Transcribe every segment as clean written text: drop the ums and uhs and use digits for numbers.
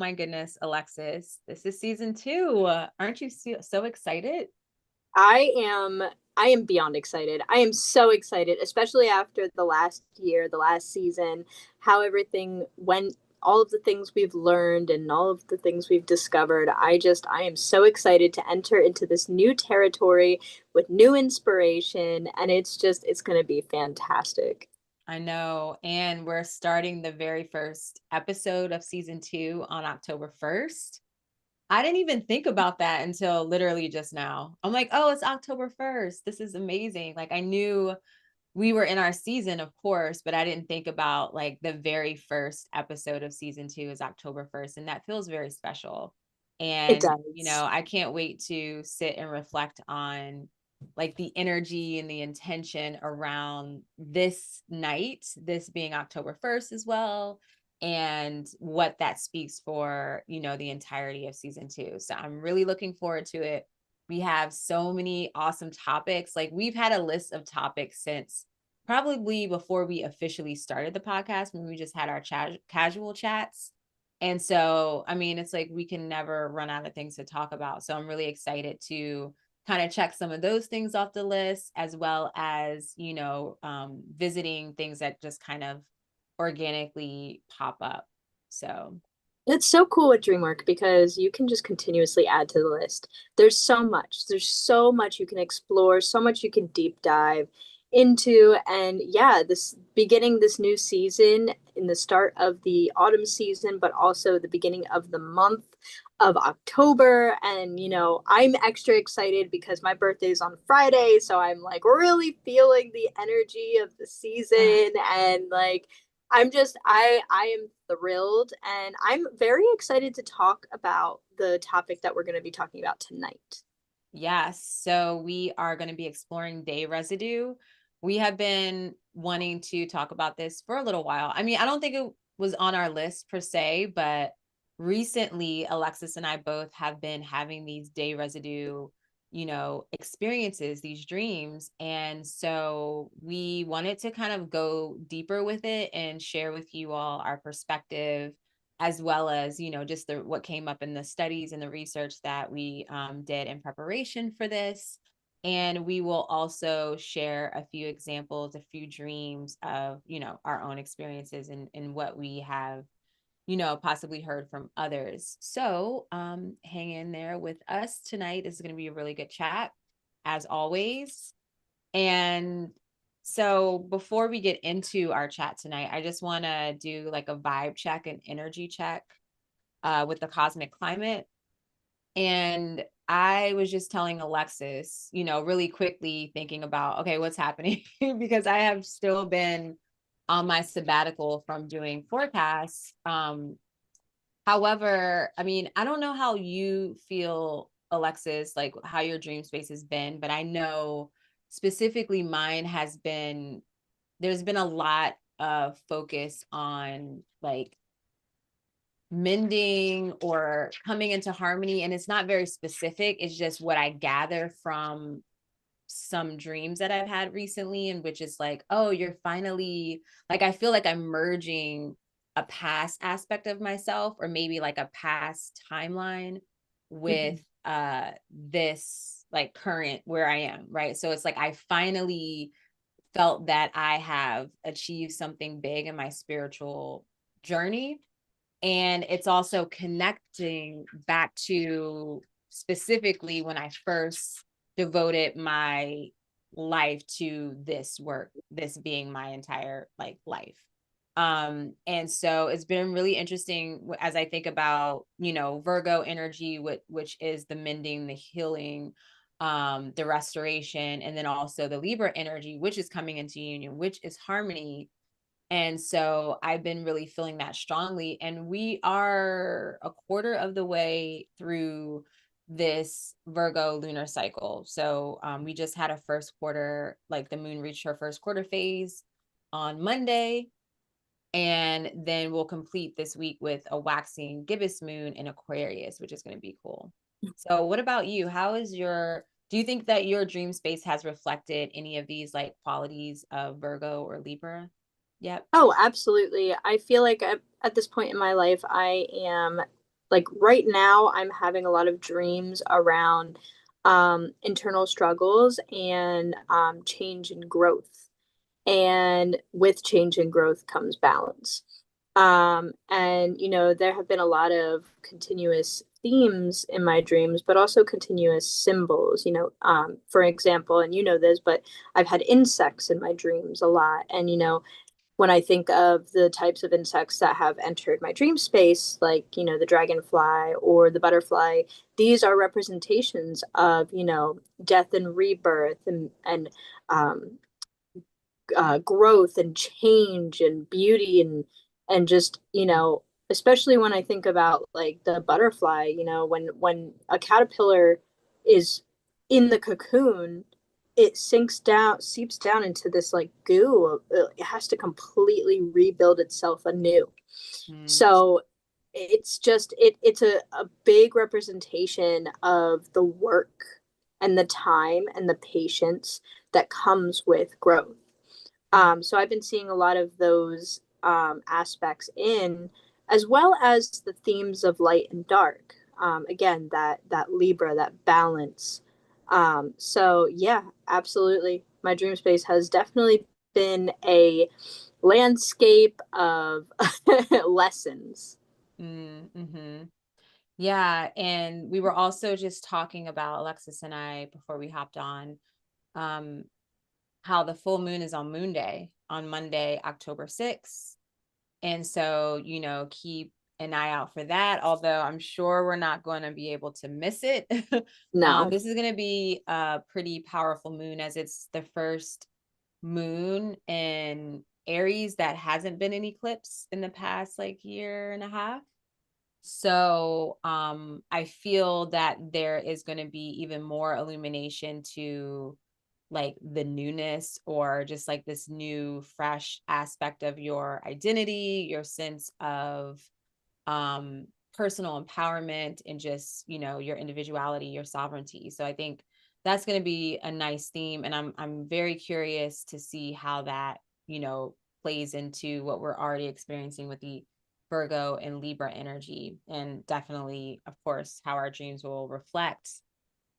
My goodness, Alexis, this is season 2. Aren't you so excited? I am I am beyond excited. I am so excited, especially after the last year, the last season, how everything went, all of the things we've learned and all of the things we've discovered. I am so excited to enter into this new territory with new inspiration, and it's going to be fantastic. I know. And we're starting the very first episode of season 2 on October 1st. I didn't even think about that until literally just now. I'm like, oh, it's October 1st. This is amazing. Like, I knew we were in our season, of course, but I didn't think about like the very first episode of season 2 is October 1st. And that feels very special. It And, does. I can't wait to sit and reflect on like the energy and the intention around this night, this being October 1st as well, and what that speaks for, the entirety of season 2. So I'm really looking forward to it. We have so many awesome topics. Like, we've had a list of topics since probably before we officially started the podcast, when we just had our casual chats. And so, I mean, it's like we can never run out of things to talk about. So I'm really excited to kind of check some of those things off the list, as well as, visiting things that just kind of organically pop up. So, It's so cool with DreamWork because you can just continuously add to the list. There's so much. There's so much you can explore, so much you can deep dive into. And yeah, this beginning this new season in the start of the autumn season, but also the beginning of the month of October. And I'm extra excited because my birthday is on Friday, so I'm like really feeling the energy of the season and like I am thrilled, and I'm very excited to talk about the topic that we're going to be talking about tonight. yes. So we are going to be exploring day residue. We have been wanting to talk about this for a little while. I mean, I don't think it was on our list per se, but recently Alexis and I both have been having these day residue, experiences, these dreams. And so we wanted to kind of go deeper with it and share with you all our perspective, as well as, just what came up in the studies and the research that we did in preparation for this. And we will also share a few examples, a few dreams of, our own experiences, and what we have, possibly heard from others. So hang in there with us tonight. This is going to be a really good chat, as always. And so before we get into our chat tonight, I just want to do like a vibe check and energy check with the cosmic climate. And I was just telling Alexis, really quickly thinking about, okay, what's happening? Because I have still been on my sabbatical from doing forecasts. However, I mean, I don't know how you feel, Alexis, like how your dream space has been, but I know specifically mine has been, there's been a lot of focus on like mending or coming into harmony. And it's not very specific. It's just what I gather from some dreams that I've had recently, and which is like, oh, you're finally like, I feel like I'm merging a past aspect of myself, or maybe like a past timeline Mhm. with this like current where I am, right? So it's like I finally felt that I have achieved something big in my spiritual journey. And it's also connecting back to specifically when I first devoted my life to this work, this being my entire like life. And so it's been really interesting as I think about, Virgo energy, which is the mending, the healing, the restoration, and then also the Libra energy, which is coming into union, which is harmony. And so I've been really feeling that strongly. And we are a quarter of the way through this Virgo lunar cycle. So we just had a first quarter, like the moon reached her first quarter phase on Monday. And then we'll complete this week with a waxing gibbous moon in Aquarius, which is going to be cool. So, what about you? Do you think that your dream space has reflected any of these like qualities of Virgo or Libra? Yep. Oh, absolutely. I feel like at this point in my life, I am. like right now I'm having a lot of dreams around internal struggles and change and growth. And with change and growth comes balance. And there have been a lot of continuous themes in my dreams, but also continuous symbols. For example, and you know this, but I've had insects in my dreams a lot. And when I think of the types of insects that have entered my dream space, like, the dragonfly or the butterfly, these are representations of, death and rebirth and growth and change and beauty and just especially when I think about like the butterfly, when a caterpillar is in the cocoon, it sinks down, seeps down into this like goo. It has to completely rebuild itself anew. Mm, So it's just it's a big representation of the work and the time and the patience that comes with growth. mm, So I've been seeing a lot of those aspects as well as the themes of light and dark. Again, that Libra, that balance. So yeah, absolutely. My dream space has definitely been a landscape of lessons. mm-hmm. Yeah, and we were also just talking about, Alexis and I, before we hopped on, um, how the full moon is on Moon Day, on Monday, October 6th. And so, keep an eye out for that, although I'm sure we're not going to be able to miss it. No. This is going to be a pretty powerful moon, as it's the first moon in Aries that hasn't been an eclipse in the past like year and a half. So I feel that there is going to be even more illumination to like the newness, or just like this new fresh aspect of your identity, your sense of um personal empowerment, and just, your individuality, your sovereignty. So I think that's going to be a nice theme, and I'm very curious to see how that, plays into what we're already experiencing with the Virgo and Libra energy, and definitely, of course, how our dreams will reflect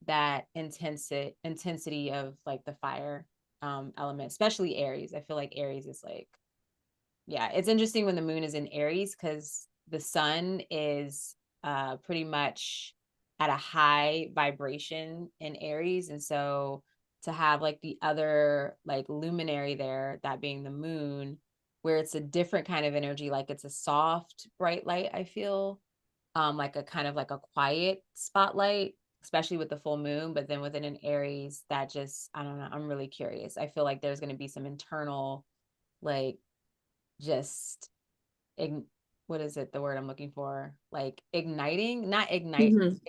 that intensity of like the fire element, especially Aries. I feel like Aries is like, yeah, it's interesting when the moon is in Aries, because the sun is pretty much at a high vibration in Aries. And so to have like the other like luminary there, that being the moon, where it's a different kind of energy, like it's a soft bright light, I feel, like a kind of like a quiet spotlight, especially with the full moon. But then within an Aries, that just, I don't know, I'm really curious. I feel like there's going to be some internal, like, just what is it, the word I'm looking for, like igniting, not ignite, Mhm.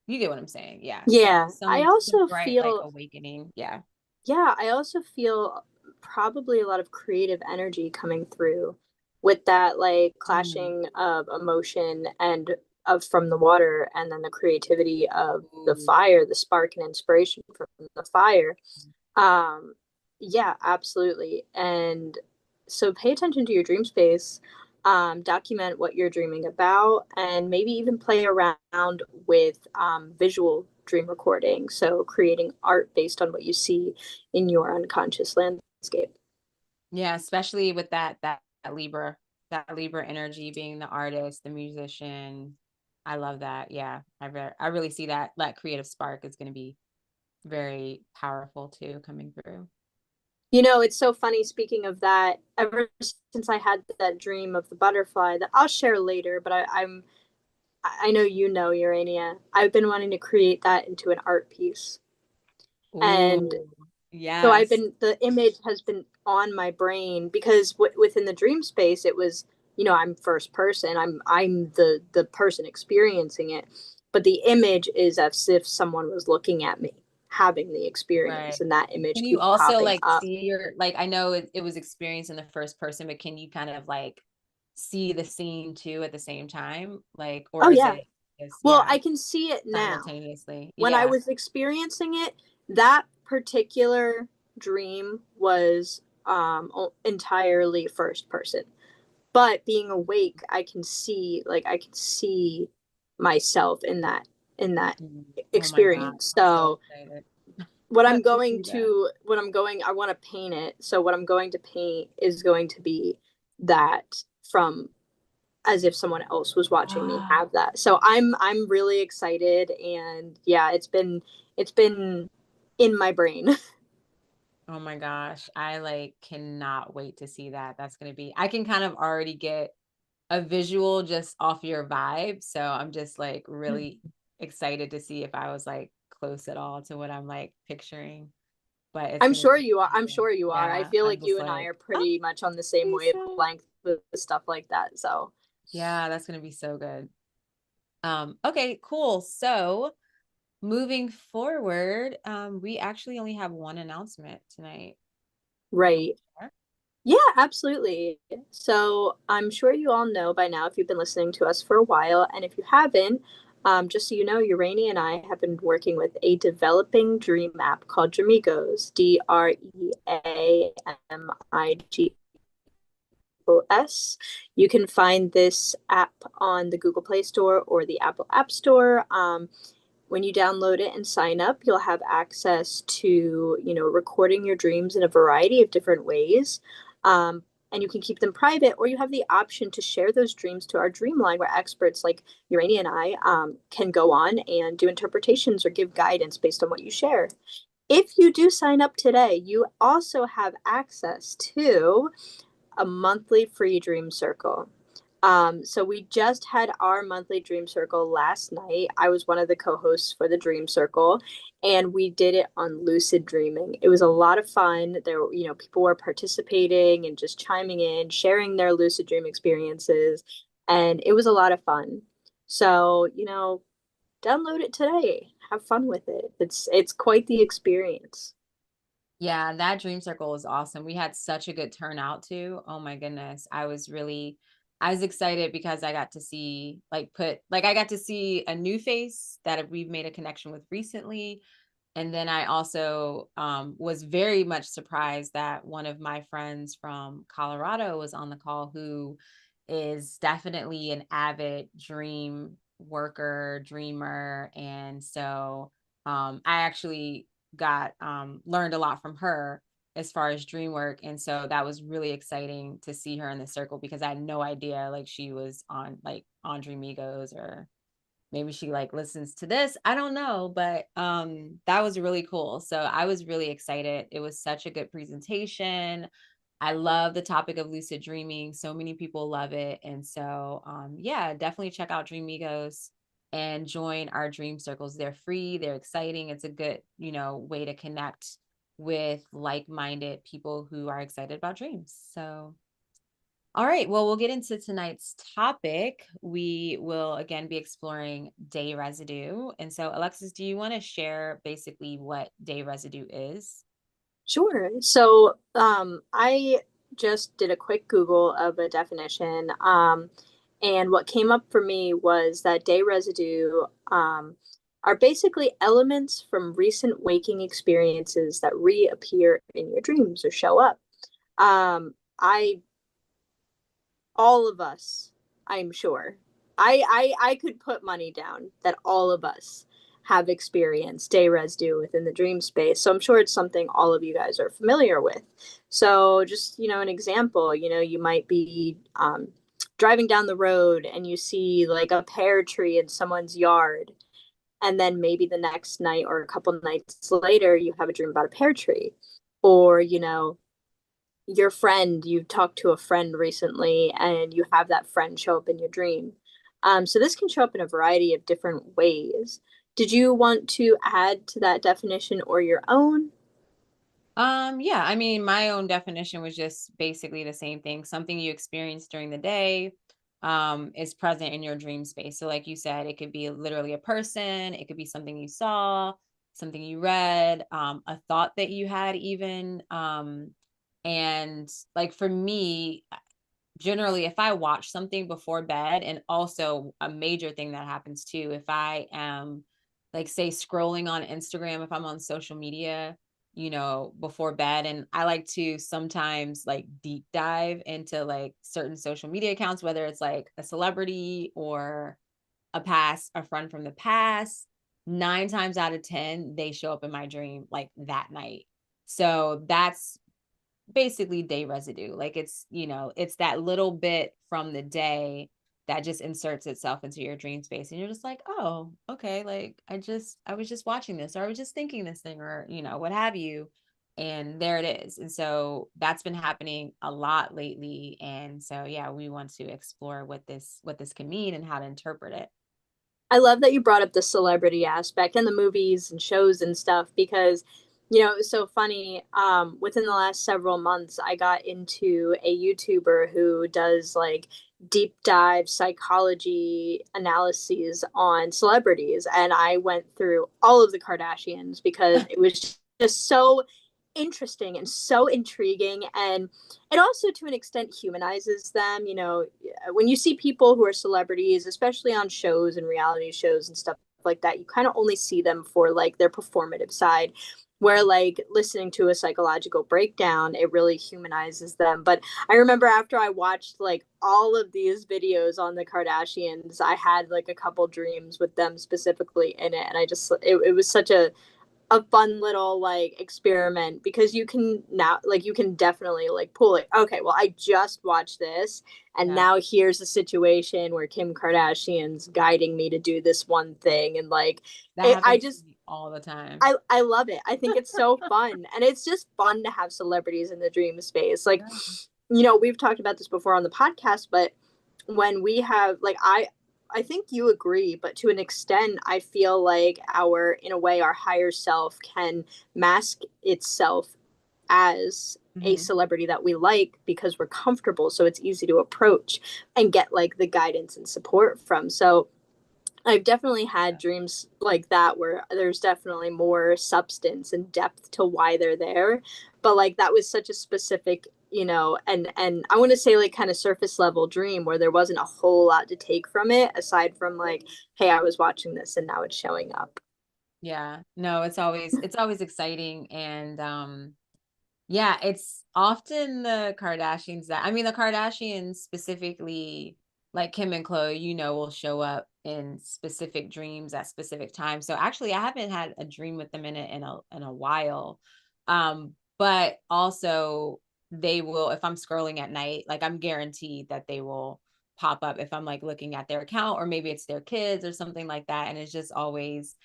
you get what I'm saying. Yeah, Yeah, I some also bright like feel awakening. Yeah. I also feel probably a lot of creative energy coming through with that like Mm. clashing of emotion and of from the water, and then the creativity of the Ooh. fire, the spark and inspiration from the fire. Um, yeah, absolutely. And so pay attention to your dream space, document what you're dreaming about, and maybe even play around with visual dream recording. So creating art based on what you see in your unconscious landscape. Yeah, especially with that Libra, that Libra energy, being the artist, the musician. I love that. Yeah, I really see that creative spark is going to be very powerful too, coming through. It's so funny speaking of that. Ever since I had that dream of the butterfly that I'll share later, but I know Urania. I've been wanting to create that into an art piece. And Ooh, so yes. the image has been on my brain because within the dream space, it was, I'm first person. I'm the person experiencing it, but the image is as if someone was looking at me having the Right. experience, and that image Can you keeps also popping like up. see your, like, I know it was experienced in the first person, but can you kind of like see the scene too at the same time? Like, or Oh is yeah. it just, Well, yeah, I can see it now. simultaneously? When I Yeah. was experiencing it, that particular dream was entirely first person. But being awake, I can see myself in that Oh my gosh, experience. I'm so So excited to see that. I want to paint it. So what I'm going to paint is going to be that from as if someone else was watching me Ah, have that. So I'm really excited, and yeah, it's been in my brain. oh my gosh, I like cannot wait to see that. That's gonna be, I can kind of already get a visual just off your vibe. So I'm just like really excited to see if I was like close at all to what I'm like picturing. But it's I'm gonna sure be you are. I'm amazing. sure you are. I Yeah, feel I'm like you just and I like, are oh, pretty much on the same Lisa. wavelength with stuff like that. So, Yeah, that's gonna be so good. Okay, cool. So moving forward, we actually only have one announcement tonight. Do you want right. to share? Yeah, absolutely. So I'm sure you all know by now if you've been listening to us for a while. And if you haven't, just so you know, Urania and I have been working with a developing dream app called Dreamigos, Dreamigos. You can find this app on the Google Play Store or the Apple App Store. When you download it and sign up, you'll have access to, recording your dreams in a variety of different ways. Um, and you can keep them private, or you have the option to share those dreams to our dream line, where experts like Urania and I can go on and do interpretations or give guidance based on what you share. If you do sign up today, you also have access to a monthly free dream circle. So we just had our monthly dream circle last night. I was one of the co-hosts for the dream circle, and we did it on lucid dreaming. It was a lot of fun. There, people were participating and just chiming in, sharing their lucid dream experiences, and it was a lot of fun. So, download it today. Have fun with it. It's quite the experience. Yeah, that dream circle was awesome. We had such a good turnout too. Oh my goodness. I was excited because I got to see I got to see a new face that we've made a connection with recently. And then I also was very much surprised that one of my friends from Colorado was on the call, who is definitely an avid dream worker, dreamer. And so I actually got learned a lot from her as far as dream work. And so that was really exciting to see her in the circle, because I had no idea like she was on Dreamigos, or maybe she like listens to this, I don't know. But that was really cool. So I was really excited. It was such a good presentation. I love the topic of lucid dreaming. So many people love it. And so yeah, definitely check out Dreamigos and join our dream circles. They're free, they're exciting. It's a good, way to connect with like-minded people who are excited about dreams. So all right, well, we'll get into tonight's topic. We will again be exploring day residue. And so, Alexis, do you want to share basically what day residue is? Sure. So I just did a quick Google of a definition. And what came up for me was that day residue are basically elements from recent waking experiences that reappear in your dreams or show up. I all of us, I'm sure. I could put money down that all of us have experienced day residue within the dream space. So I'm sure it's something all of you guys are familiar with. So just, an example, you might be driving down the road and you see like a pear tree in someone's yard. And then maybe the next night or a couple nights later, you have a dream about a pear tree. Or, your friend, you talked to a friend recently and you have that friend show up in your dream. So this can show up in a variety of different ways. Did you want to add to that definition or your own? Yeah, I mean, my own definition was just basically the same thing. Something you experience during the day is present in your dream space. So like you said, it could be literally a person, it could be something you saw, something you read, a thought that you had even. And like for me, generally, if I watch something before bed, and also a major thing that happens too, if I am like, say, scrolling on Instagram, if I'm on social media, before bed, and I like to sometimes like deep dive into like certain social media accounts, whether it's like a celebrity or a friend from the past, 9 times out of 10, they show up in my dream like that night. So that's basically day residue. Like it's, it's that little bit from the day that just inserts itself into your dream space. And you're just like, oh, okay. Like I was just watching this, or I was just thinking this thing, or, what have you. And there it is. And so that's been happening a lot lately. And so, yeah, we want to explore what this can mean and how to interpret it. I love that you brought up the celebrity aspect and the movies and shows and stuff because, it was so funny. Within the last several months, I got into a YouTuber who does like deep dive psychology analyses on celebrities. And I went through all of the Kardashians because it was just so interesting and so intriguing, and it also to an extent humanizes them. When you see people who are celebrities, especially on shows and reality shows and stuff like that, you kind of only see them for like their performative side, where like listening to a psychological breakdown, it really humanizes them. But I remember after I watched like all of these videos on the Kardashians, I had like a couple dreams with them specifically in it, and it was such a fun little like experiment because you can now like you can definitely like pull it. Okay, well, I just watched this, and Yeah. now here's a situation where Kim Kardashian's guiding me to do this one thing, and like That it, I happens to just me all the time. I love it. I think it's so fun, and it's just fun to have celebrities in the dream space. Like, Yeah. we've talked about this before on the podcast, but when we have like I think you agree, but to an extent, I feel like in a way, our higher self can mask itself as a Mhm. celebrity that we like because we're comfortable. So it's easy to approach and get like the guidance and support from. So I've definitely had dreams like that where there's definitely more substance and depth to why they're there. But like that was such a specific, and I want to say like kind of surface level dream where there wasn't a whole lot to take from it aside from like, hey, I was watching this and now it's showing up. Yeah. No, it's always exciting. And yeah, it's often the Kardashians that, I mean, the Kardashians specifically, like Kim and Chloe, will show up in specific dreams at specific times. So actually, I haven't had a dream with them in a while. But also they will, if I'm scrolling at night, like I'm guaranteed that they will pop up if I'm like looking at their account, or maybe it's their kids or something like that. And it's just always,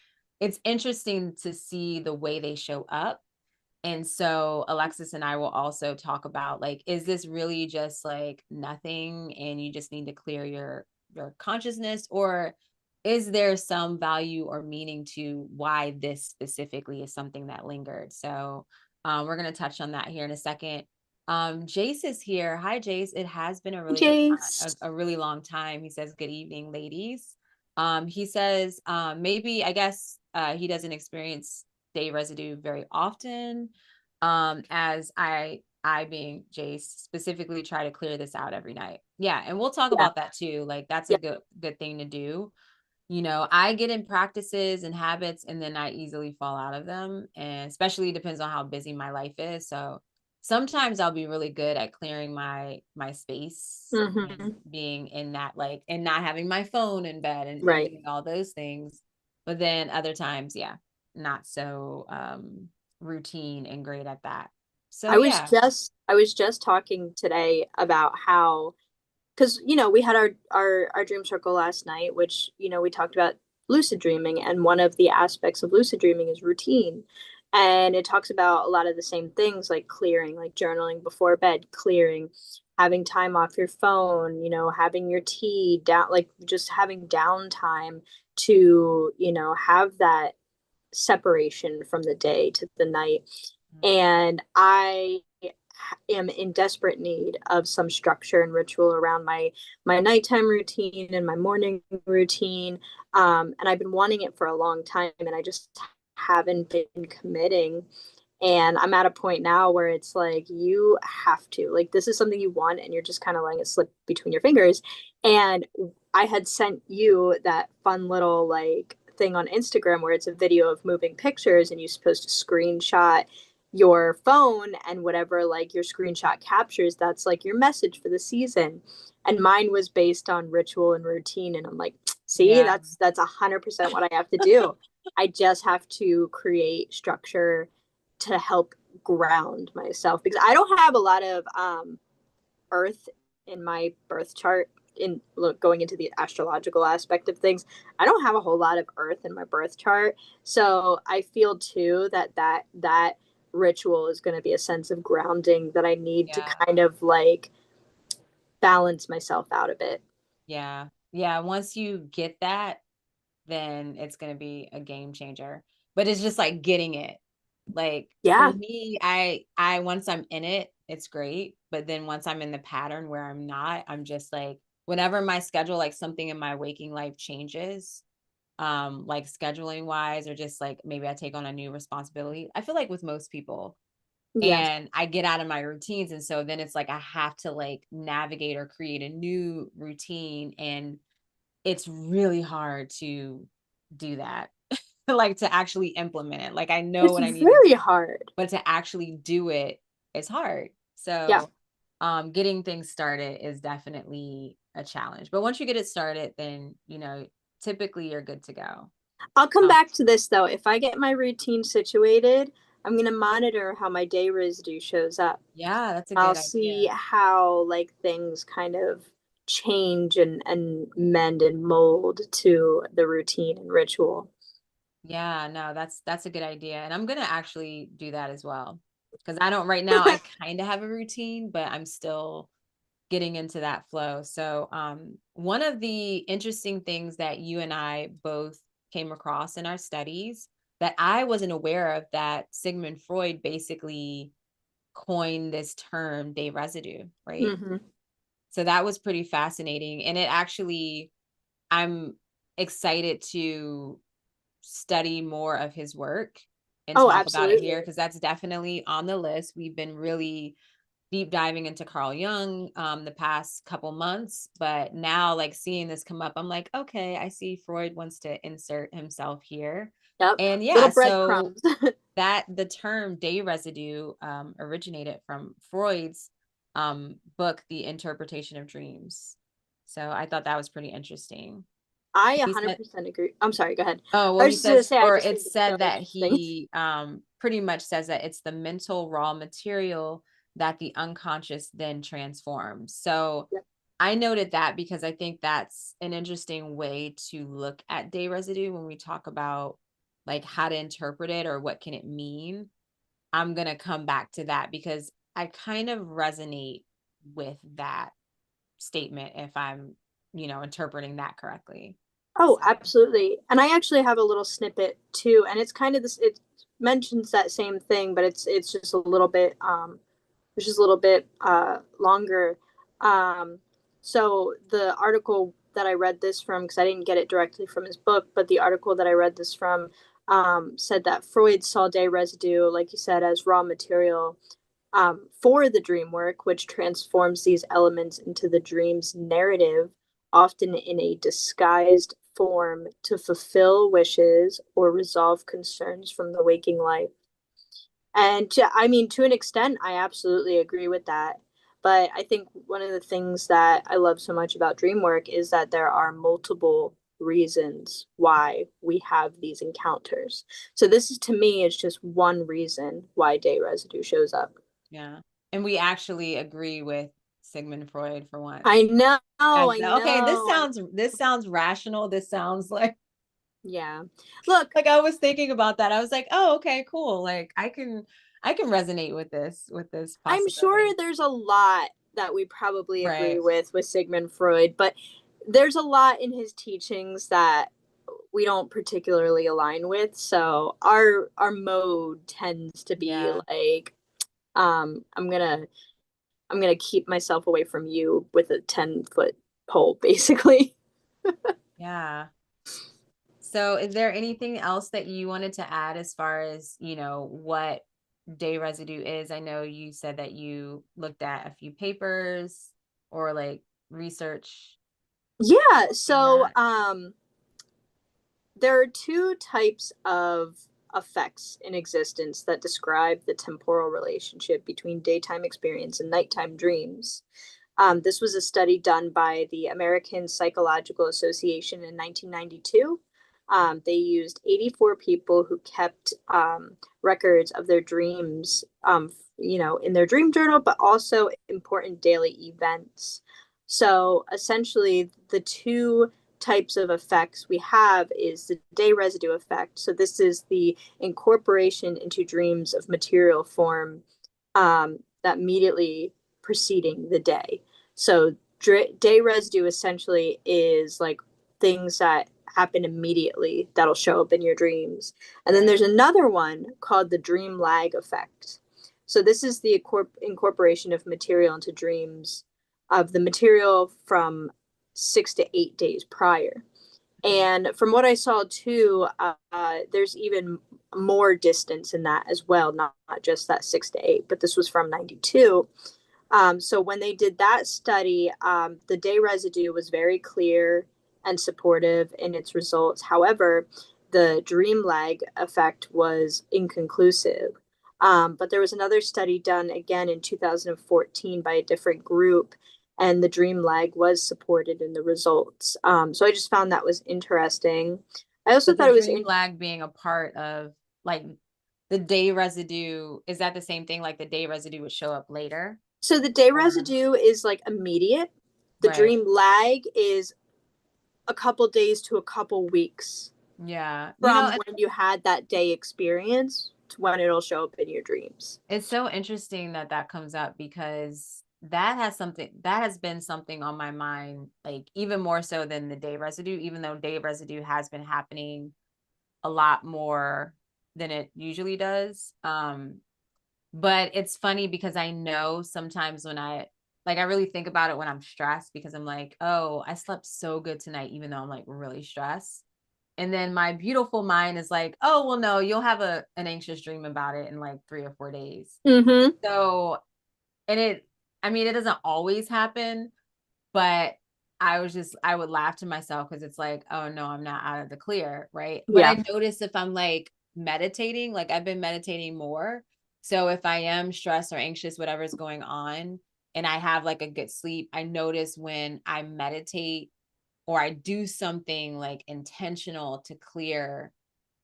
it's interesting to see the way they show up. And so Alexis and I will also talk about, like, is this really just like nothing and you just need to clear your consciousness, or is there some value or meaning to why this specifically is something that lingered? So we're going to touch on that here in a second. Jace is here. Hi, Jace. It has been a really Jace. a really long time. He says, good evening, ladies. He says maybe, I guess, he doesn't experience day residue very often, as I being Jace specifically try to clear this out every night. Yeah, and we'll talk Yeah. about that too. Like that's a Yeah. good thing to do. I get in practices and habits and then I easily fall out of them, and especially depends on how busy my life is. So sometimes I'll be really good at clearing my space and Hmm. being in that, like, and not having my phone in bed, and Right. doing all those things. But then other times, yeah, not so routine and great at that. So yeah. I was just talking today about how because we had our dream circle last night, which we talked about lucid dreaming, and one of the aspects of lucid dreaming is routine, and it talks about a lot of the same things like clearing, like journaling before bed, clearing, having time off your phone, having your tea down, like just having downtime to have that separation from the day to the night. And I am in desperate need of some structure and ritual around my nighttime routine and my morning routine. And I've been wanting it for a long time, and I just haven't been committing. And I'm at a point now where it's like you have to, like, this is something you want, and you're just kind of letting it slip between your fingers. And I had sent you that fun little like thing on Instagram where it's a video of moving pictures, and you're supposed to screenshot your phone, and whatever like your screenshot captures, that's like your message for the season. And mine was based on ritual and routine, and I'm like, See, Yeah. that's 100% what I have to do. I just have to create structure to help ground myself because I don't have a lot of earth in my birth chart. In look going into the astrological aspect of things, I don't have a whole lot of earth in my birth chart. So I feel too that ritual is going to be a sense of grounding that I need to Yeah. kind of like balance myself out a bit. Yeah. Yeah. Once you get that, then it's going to be a game changer. But it's just like getting it. Like for Yeah. me, I once I'm in it, it's great. But then once I'm in the pattern where I'm not, I'm just like, whenever my schedule, like something in my waking life changes, like scheduling wise, or just like maybe I take on a new responsibility. I feel like with most people, Yeah. and I get out of my routines. And so then it's like I have to like navigate or create a new routine. And it's really hard to do that. Like to actually implement it. Like I know It's what I need to do, very hard. but to actually do it is hard. Yeah. So getting things started is definitely a challenge. But once you get it started, then typically you're good to go. I'll come Um, back to this though. If I get my routine situated, I'm going to monitor how my day residue shows up. yeah, that's a I'll good see idea. how like things kind of change and mend and mold to the routine and ritual. Yeah, no, that's a good idea. And I'm gonna actually do that as well. Because I don't right now, I kind of have a routine, but I'm still getting into that flow. So one of the interesting things that you and I both came across in our studies that I wasn't aware of, that Sigmund Freud basically coined this term day residue, right? Hmm. So that was pretty fascinating. And it actually, I'm excited to study more of his work and Oh, talk about it absolutely. here because that's definitely on the list. We've been really deep diving into Carl Jung the past couple months, but now like seeing this come up, I'm like, okay, I see Freud wants to insert himself here. Yep. And Little yeah, so breadcrumbs. that the term day residue originated from Freud's book, The Interpretation of Dreams. So I thought that was pretty interesting. I He said, 100% agree. I'm sorry, go ahead. oh, well, I he was just going to says, say, I or just it think it's so said that interesting. he pretty much says that it's the mental raw material that the unconscious then transforms. So Yep. I noted that because I think that's an interesting way to look at day residue when we talk about like how to interpret it or what can it mean. I'm going to come back to that because I kind of resonate with that statement if I'm, interpreting that correctly. Oh, So, absolutely. And I actually have a little snippet too, and it's kind of this, it mentions that same thing, but it's just a little bit it's just a little bit longer. Um so the article that I read this from, because I didn't get it directly from his book, but the article that I read this from said that Freud saw day residue, like you said, as raw material for the dream work, which transforms these elements into the dream's narrative, often in a disguised form to fulfill wishes or resolve concerns from the waking life. And I mean, to an extent, I absolutely agree with that. But I think one of the things that I love so much about dream work is that there are multiple reasons why we have these encounters. So this is, to me, is just one reason why day residue shows up. yeah. And we actually agree with Sigmund Freud for once. I know, Yes. I Okay, this know. sounds this sounds rational. This sounds like Yeah. Look, like I was thinking about that. I was like, "Oh, okay, cool. Like I can resonate with this I'm sure possibility." there's a lot that we probably agree Right. with Sigmund Freud, but there's a lot in his teachings that we don't particularly align with. So our mode tends to be Yeah. like, I'm gonna keep myself away from you with a 10-foot pole, basically. Yeah. So, is there anything else that you wanted to add as far as, what day residue is? I know you said that you looked at a few papers or like research Yeah, in so that. there are two types of effects in existence that describe the temporal relationship between daytime experience and nighttime dreams. This was a study done by the American Psychological Association in 1992. They used 84 people who kept records of their dreams, in their dream journal, but also important daily events. So essentially, the two types of effects we have is the day residue effect. So this is the incorporation into dreams of material form that immediately preceding the day. So day residue essentially is like things that happen immediately that'll show up in your dreams. And then there's another one called the dream lag effect. So this is the incorporation of material into dreams of the material from 6 to 8 days prior. And from what I saw too, there's even more distance in that as well, not just that 6 to 8, but this was from 92. So when they did that study, the day residue was very clear and supportive in its results. However, the dream lag effect was inconclusive. But there was another study done again in 2014 by a different group, and the dream lag was supported in the results. So I just found that was interesting. I also But the thought it was dream lag being a part of like the day residue, is that the same thing? Like the day residue would show up later? so the day Or residue is like immediate. The right. dream lag is a couple days to a couple weeks Yeah. from when you had that day experience to when it'll show up in your dreams. It's so interesting that that comes up because that has been something on my mind, like even more so than the day residue, even though day residue has been happening a lot more than it usually does. But it's funny because I know sometimes when I really think about it when I'm stressed because I'm like, oh, I slept so good tonight, even though I'm like really stressed. And then my beautiful mind is like, oh, well, no, you'll have an anxious dream about it in like 3 or 4 days. Mm-hmm. So, and I mean, it doesn't always happen, but I would laugh to myself because it's like, oh no, I'm not out of the clear. Right. But Yeah. I notice if I'm like meditating, like I've been meditating more. So if I am stressed or anxious, whatever's going on, and I have like a good sleep, I notice when I meditate or I do something like intentional to clear,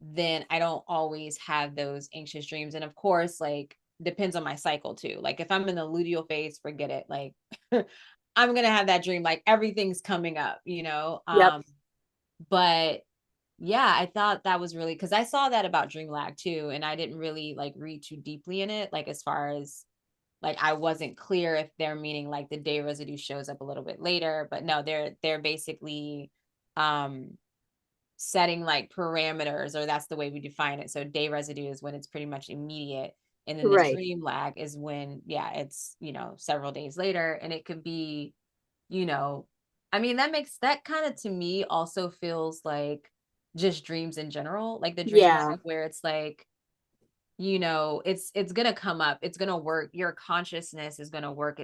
then I don't always have those anxious dreams. And of course, like depends on my cycle too. Like if I'm in the luteal phase, forget it. Like I'm gonna have that dream, like everything's coming up, you know. Yep. But yeah, I thought that was really because I saw that about dream lag too, and I didn't really like read too deeply in it, like as far as like I wasn't clear if they're meaning like the day residue shows up a little bit later, but no, they're basically um setting like parameters, or that's the way we define it. So day residue is when it's pretty much immediate, and then the Right. dream lag is when yeah, it's several days later, and it could be you know I mean that kind of to me also feels like just dreams in general, like the dream Yeah. lag where it's like it's gonna come up, it's gonna work, your consciousness is gonna work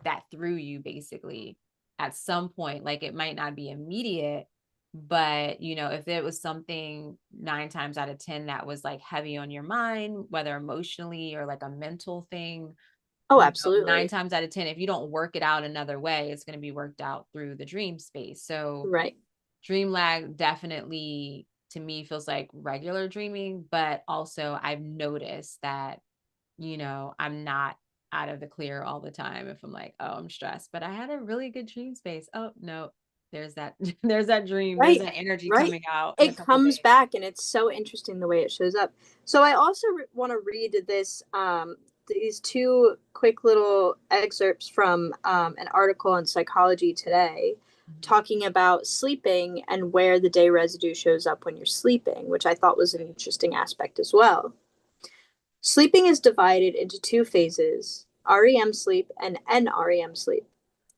that through you basically at some point. Like it might not be immediate, but if it was something 9 times out of 10 that was like heavy on your mind, whether emotionally or like a mental thing, Oh, nine absolutely. times out of 10, if you don't work it out another way, it's going to be worked out through the dream space. So Right. dream lag definitely to me feels like regular dreaming, but also I've noticed that I'm not out of the clear all the time if I'm like, oh, I'm stressed, but I had a really good dream space. Oh, no, there's that, there's that dream, there's Right. that energy Right. coming out in a It couple comes days. back, and it's so interesting the way it shows up. So I also want to read these two quick little excerpts from an article in Psychology Today Mhm. talking about sleeping and where the day residue shows up when you're sleeping, which I thought was an interesting aspect as well. Sleeping is divided into two phases: REM sleep and NREM sleep.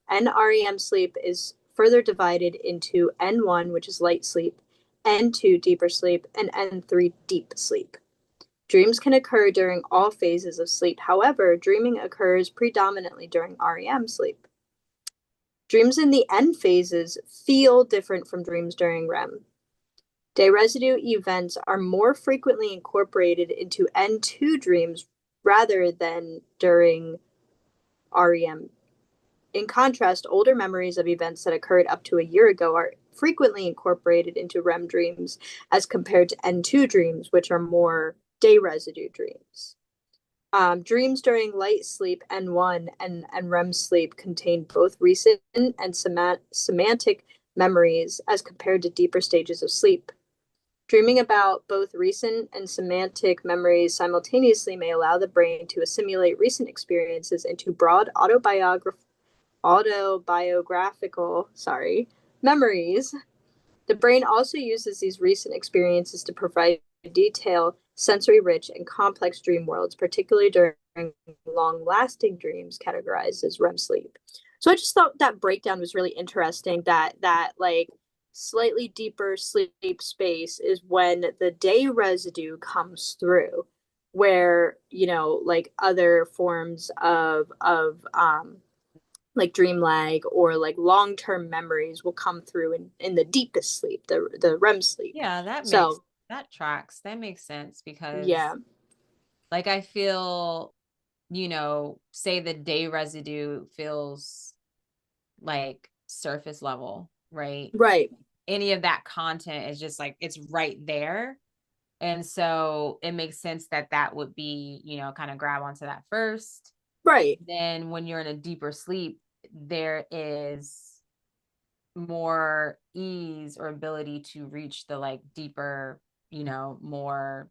NREM sleep is further divided into N1, which is light sleep, N2, deeper sleep, and N3, deep sleep. Dreams can occur during all phases of sleep. However, dreaming occurs predominantly during REM sleep. Dreams in the N phases feel different from dreams during REM. Day residue events are more frequently incorporated into N2 dreams rather than during REM. in contrast, older memories of events that occurred up to a year ago are frequently incorporated into REM dreams as compared to N2 dreams, which are more day residue dreams. Dreams during light sleep, N1, and REM sleep contain both recent and semantic memories as compared to deeper stages of sleep. Dreaming about both recent and semantic memories simultaneously may allow the brain to assimilate recent experiences into broad autobiographical, memories. The brain also uses these recent experiences to provide detailed, sensory rich, and complex dream worlds, particularly during long lasting dreams categorized as REM sleep. So I just thought that breakdown was really interesting, that like slightly deeper sleep space is when the day residue comes through, where, you know, like other forms of like dream lag or like long-term memories will come through in the deepest sleep, the REM sleep. Yeah, So that tracks. That makes sense yeah. because like I feel, say the day residue feels like surface level, right? Right. Any of that content is just like it's right there. And so it makes sense that that would be, kind of grab onto that first. Right. Then when you're in a deeper sleep, there is more ease or ability to reach the like deeper, more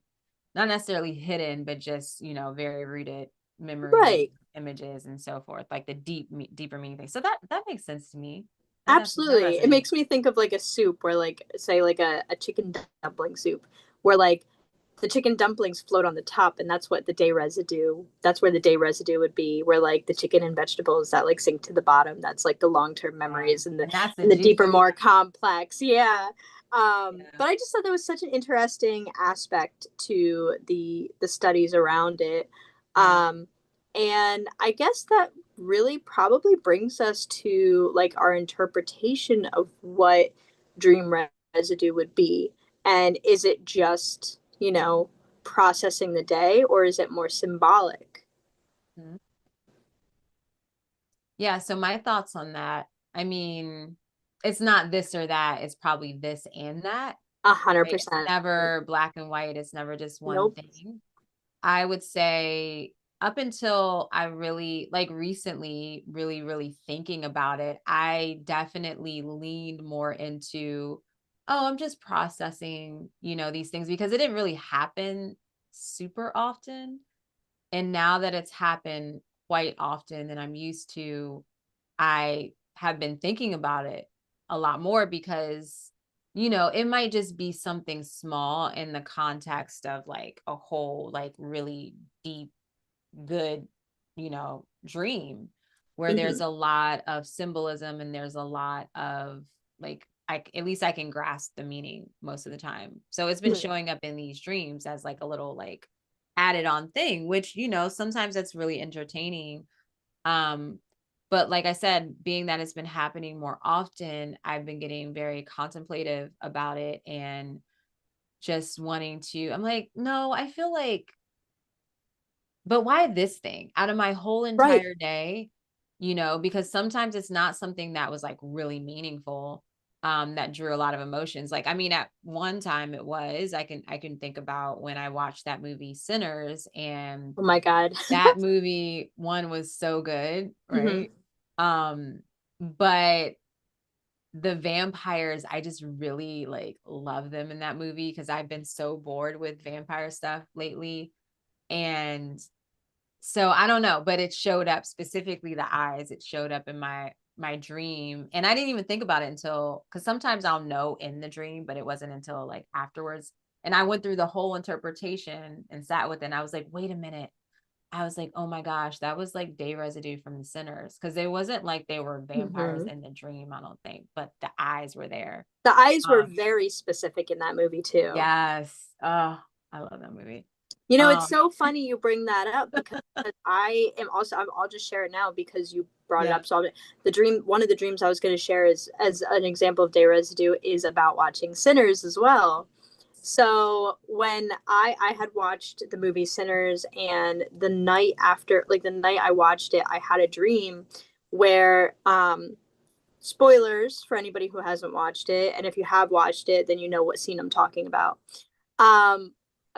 not necessarily hidden, but just, very rooted memory Right. images and so forth, like the deeper meaning things. So that makes sense to me. That Absolutely. It resonates. makes me think of like a soup where like say like a chicken dumpling soup where like the chicken dumplings float on the top, and that's where the day residue would be, where like the chicken and vegetables that like sink to the bottom, that's like the long-term Yeah. memories, and And that's the the deeper, juicy. more complex. Yeah. Yeah. But I just thought that was such an interesting aspect to the studies around it. Yeah. um and I guess that really probably brings us to like our interpretation of what dream residue would be. And is it just, you know, processing the day, or is it more symbolic? Mhm. Yeah. So my thoughts on that. I mean, it's not this or that. It's probably this and that. A hundred Right? It's percent. never black and white. It's never just one Nope. thing. I would say up until I really like recently, really, really thinking about it, I definitely leaned more into, oh, I'm just processing, these things because it didn't really happen super often. And now that it's happened quite often and I'm used to, I have been thinking about it a lot more because, it might just be something small in the context of like a whole, like really deep, good, dream where Hmm. there's a lot of symbolism and there's a lot of like, at least I can grasp the meaning most of the time. So it's been Right. showing up in these dreams as like a little like added on thing, which, sometimes that's really entertaining. um, but like I said, being that it's been happening more often, I've been getting very contemplative about it and just wanting to, I'm like, no, I feel like, but why this thing out of my whole Right. entire day? Because sometimes it's not something that was like really meaningful, that drew a lot of emotions. Like, I mean, at one time it was, I can think about when I watched that movie Sinners, and Oh my God. that movie one was so good, Hmm. right? But the vampires, I just really like love them in that movie because I've been so bored with vampire stuff lately. And so I don't know, but it showed up, specifically the eyes. It showed up in my dream. And I didn't even think about it until, because sometimes I'll know in the dream, but it wasn't until like afterwards. And I went through the whole interpretation and sat with it. And I was like, wait a minute. I was like, oh my gosh, that was like day residue from the Sinners. Cause it wasn't like they were vampires Hmm. in the dream, I don't think, but the eyes were there. The eyes were Um, very specific in that movie too. yes. Oh, I love that movie. You know, it's Um, so funny you bring that up because I'll just share it now because you brought it yeah. up. So one of the dreams I was going to share is as an example of day residue is about watching Sinners as well. So when I had watched the movie Sinners, and the night after, like the night I watched it, I had a dream where spoilers for anybody who hasn't watched it, and if you have watched it, then you know what scene I'm talking about. A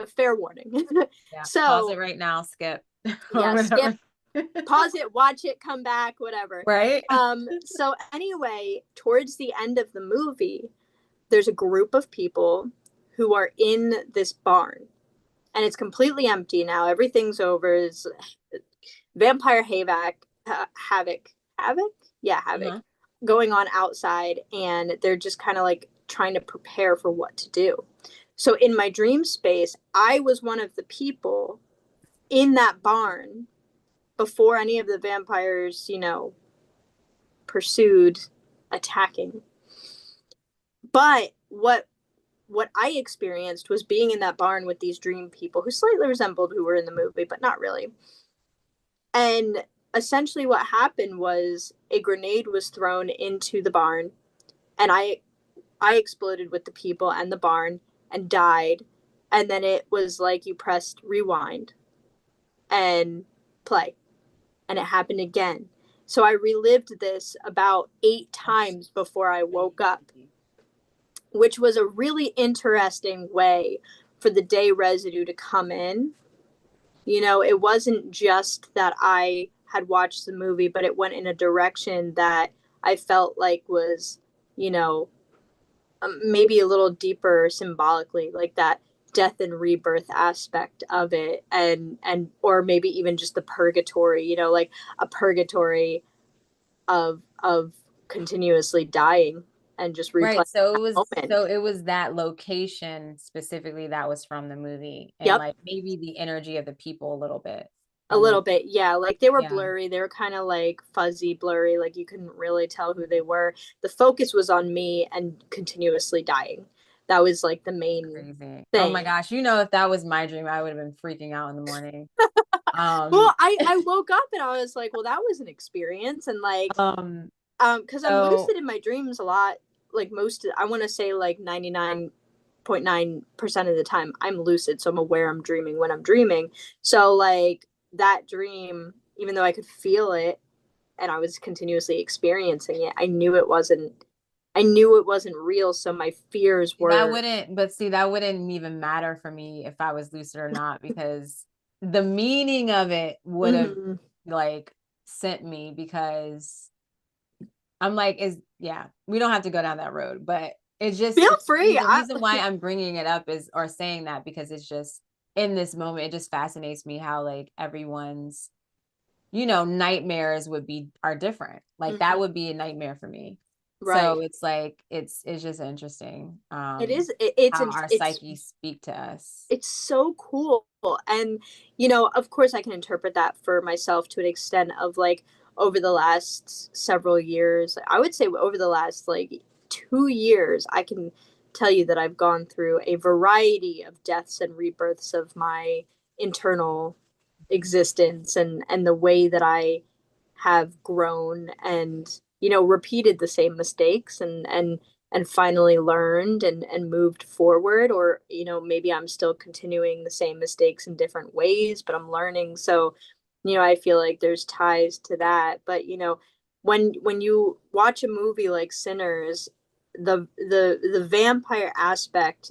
fair warning. Yeah. Pause it So right now, skip or yeah, skip, whatever. pause it, watch it, come back, whatever. Right? So anyway, towards the end of the movie, there's a group of people who are in this barn, and it's completely empty now. Everything's over. It's vampire havoc, yeah, havoc Uh-huh. going on outside, and they're just kind of like trying to prepare for what to do. So in my dream space, I was one of the people in that barn before any of the vampires, pursued attacking. But what I experienced was being in that barn with these dream people who slightly resembled who were in the movie, but not really. And essentially what happened was a grenade was thrown into the barn, and I exploded with the people and the barn and died. And then it was like you pressed rewind and play, and it happened again. So I relived this about 8 times before I woke up, which was a really interesting way for the day residue to come in. It wasn't just that I had watched the movie, but it went in a direction that I felt like was, you know, maybe a little deeper symbolically, like that death and rebirth aspect of it, and or maybe even just the purgatory, like a purgatory of continuously dying and just replaying Right. So it that was moment. so it was that location specifically that was from the movie and Yep. like maybe the energy of the people a little bit. A And little bit, yeah. Like they were yeah, blurry. They were kind of like fuzzy, blurry. Like you couldn't really tell who they were. The focus was on me and continuously dying. That was like the main crazy. Oh my thing. gosh. If that was my dream, I would have been freaking out in the morning. Well, Um, I woke up and I was like, well, that was an experience, and like um, because I'm so lucid in my dreams a lot. Like I want to say like 99.9% of the time I'm lucid, so I'm aware I'm dreaming when I'm dreaming. So like that dream, even though I could feel it and I was continuously experiencing it, I knew it wasn't real, so my fears that were. wouldn't, but see, that wouldn't even matter for me if I was lucid or not, because the meaning of it would have Mhm. like sent me because I'm like, yeah, we don't have to go down that road, but Feel it's free. the reason why I'm bringing it up is, or saying that, because it's just in this moment, it just fascinates me how like everyone's, nightmares are different. Like that Mhm. would be a nightmare for me. Right. So it's like, it's just interesting, It is. It's how our it's psyches speak to us. it's so cool. And of course I can interpret that for myself to an extent of like over the last several years. I would say over the last like 2 years, I can tell you that I've gone through a variety of deaths and rebirths of my internal existence, and the way that I have grown and repeated the same mistakes, and finally learned and moved forward, or maybe I'm still continuing the same mistakes in different ways, but I'm learning. So I feel like there's ties to that. But when you watch a movie like Sinners, the vampire aspect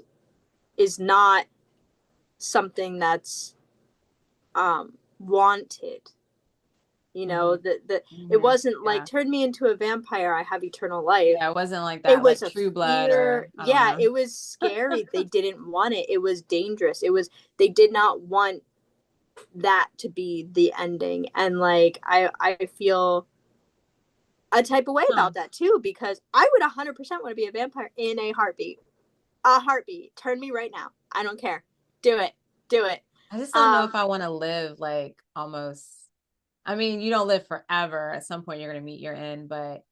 is not something that's wanted. Hmm. It Hmm. wasn't like Yeah. turn me into a vampire, I have eternal life. Yeah. It wasn't like It that, was like a True Blood, fear. or I don't Yeah, know. it was scary. They didn't want it. It was dangerous. They did not want that to be the ending. And like I feel a type of way Huh. about that too, because I would 100% want to be a vampire in a heartbeat. A heartbeat. Turn me right now. I don't care. Do it. Do it. I just don't know if Um I want to live like almost. I mean, you don't live forever. At some point, you're gonna meet your end, but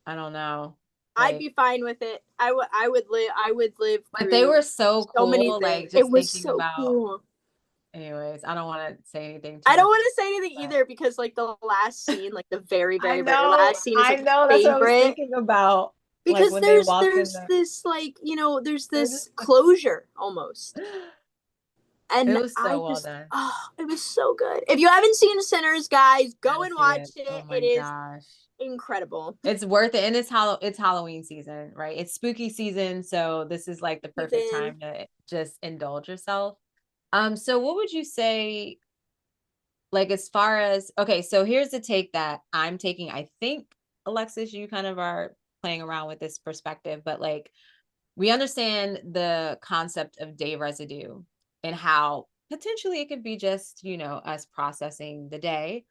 I don't know. I'd Like, be fine with it. I would live but they through were so so many cool. things. Like, It just was thinking so about. cool. Anyways, I don't want to say anything too I don't much, want to say anything but either, because like the last scene, like the very, I very, very know, last scene is I like know. That's what I was favorite, thinking about. Like because when they there's walked in there's the. this like there's It was this closure almost. it And was I so well just, done. oh, it was so good. If you haven't seen Sinners, guys, go Gotta and see watch it. Oh it. my It is gosh. incredible. It's worth it. And it's Halloween season, right? It's spooky season. So this is like the perfect Season. time to just indulge yourself. So what would you say, like, as far as, okay, so here's the take that I'm taking. I think, Alexis, you kind of are playing around with this perspective, but like, we understand the concept of day residue and how potentially it could be just, us processing the day.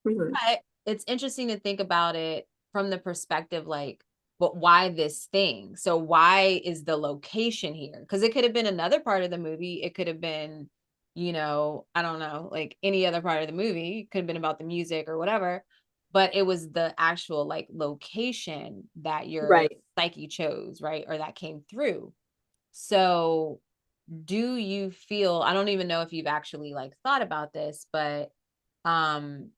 Mhm. But it's interesting to think about it from the perspective, like, but why this thing? So why is the location here? Because it could have been another part of the movie. It could have been, I don't know, like any other part of the movie. It could have been about the music or whatever. But it was the actual like location that your Right. psyche chose, right? Or that came through. So do you feel, I don't even know if you've actually like thought about this, but um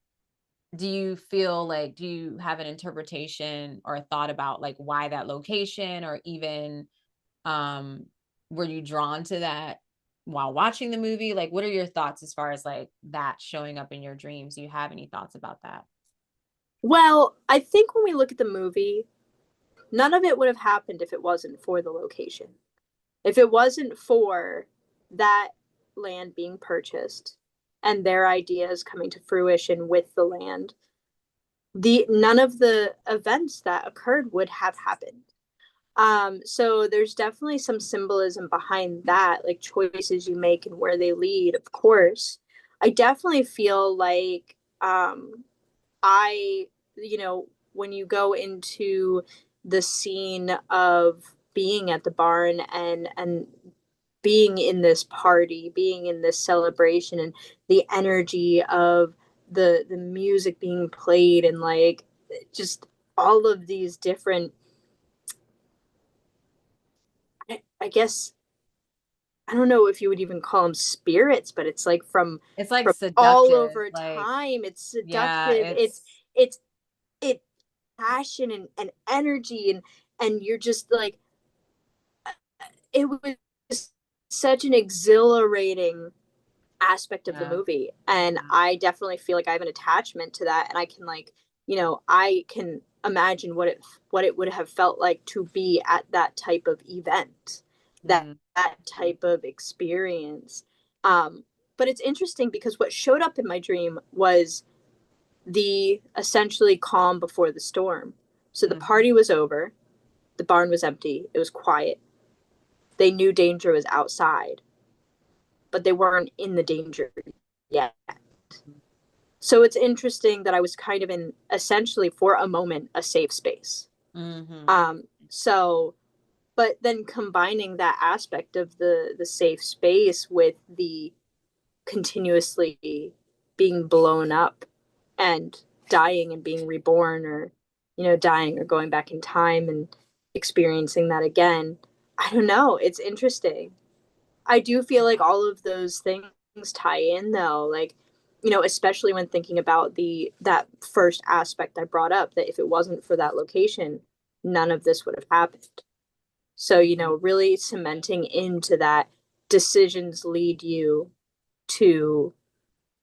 do you feel like, do you have an interpretation or a thought about like why that location, or even um were you drawn to that while watching the movie? Like, what are your thoughts as far as like that showing up in your dreams? Do you have any thoughts about that? Well, I think when we look at the movie, none of it would have happened if it wasn't for the location. If it wasn't for that land being purchased and their ideas coming to fruition with the land, the none of the events that occurred would have happened. So there's definitely some symbolism behind that, like choices you make and where they lead, of course. I definitely feel like I, you know, when you go into the scene of being at the barn and being in this party, being in this celebration, and the energy of the music being played, and like just all of these different, I guess, I don't know if you would even call them spirits, but it's like It's like from all seductive, over like, time. It's yeah, seductive. It's it passion and energy, and you're just like, it was such an exhilarating aspect of the yeah. movie, and Mhm. I definitely feel like I have an attachment to that, and I can, like, I can imagine what it would have felt like to be at that type of event, that Mhm. that type of experience. um but it's interesting because what showed up in my dream was the essentially calm before the storm. So the Mhm. party was over, the barn was empty, it was quiet. They knew danger was outside, but they weren't in the danger yet. So it's interesting that I was kind of in, essentially for a moment, a safe space. Mhm. So, but then combining that aspect of the safe space with the continuously being blown up and dying and being reborn, or dying or going back in time and experiencing that again. I don't know, it's interesting. I do feel like all of those things tie in, though, like, especially when thinking about the that first aspect I brought up, that if it wasn't for that location, none of this would have happened. So, Mhm. really cementing into that, decisions lead you to,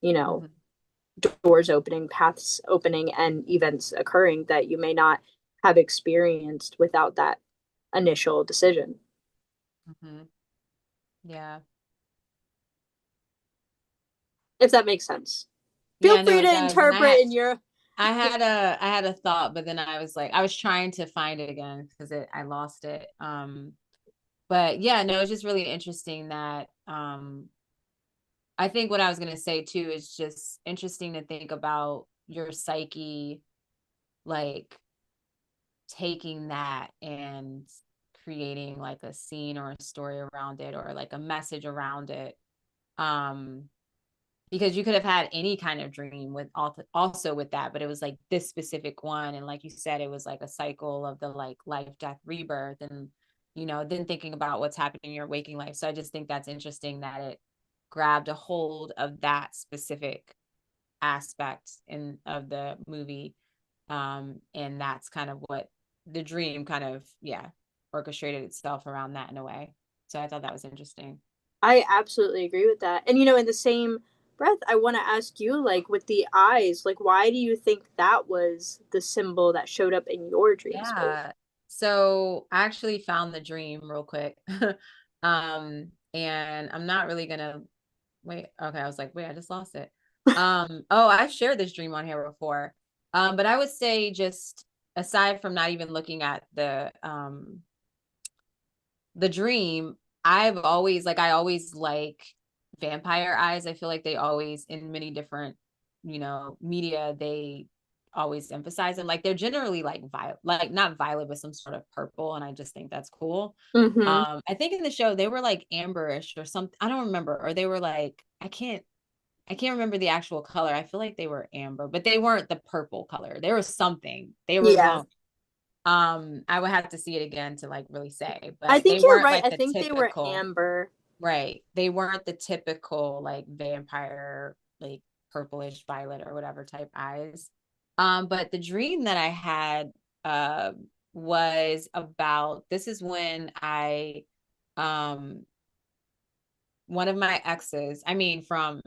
you know, Mhm. doors opening, paths opening, and events occurring that you may not have experienced without that initial decision. Mhm. Yeah. If that makes sense. Feel Yeah, no, free it to does. And interpret in your. I had a thought, but then I was like, I was trying to find it again because I lost it. But yeah, no, it's just really interesting that I think what I was gonna say too is just interesting to think about your psyche, like taking that and creating like a scene or a story around it, or like a message around it. Um, because you could have had any kind of dream with also with that, but it was like this specific one. And like you said, it was like a cycle of the like life, death, rebirth, and then thinking about what's happening in your waking life. So I just think that's interesting that it grabbed a hold of that specific aspect in of the movie. And that's kind of what the dream kind of, yeah, orchestrated itself around that in a way. So I thought that was interesting. I absolutely agree with that. And in the same breath, I want to ask you, like, with the eyes, like, why do you think that was the symbol that showed up in your dream space? Yeah. So I actually found the dream real quick. And I'm not really gonna wait. Okay, I was like, wait, I just lost it. Oh, I've shared this dream on here before. But I would say just aside from not even looking at the dream, I always like vampire eyes. I feel like they always in many different, media, they always emphasize them. Like they're generally like violet, like not violet, but some sort of purple. And I just think that's cool. Mm-hmm. I think in the show they were like amberish or something. I don't remember. Or they were like, I can't remember the actual color. I feel like they were amber, but they weren't the purple color. They were something. They were Yeah. glowing. I would have to see it again to like really say, I but they think you're weren't right. like I the think they were typical, amber. right. They weren't the typical like vampire, like purplish violet or whatever type eyes. But the dream that I had uh was about this is when I um one of my exes, I mean from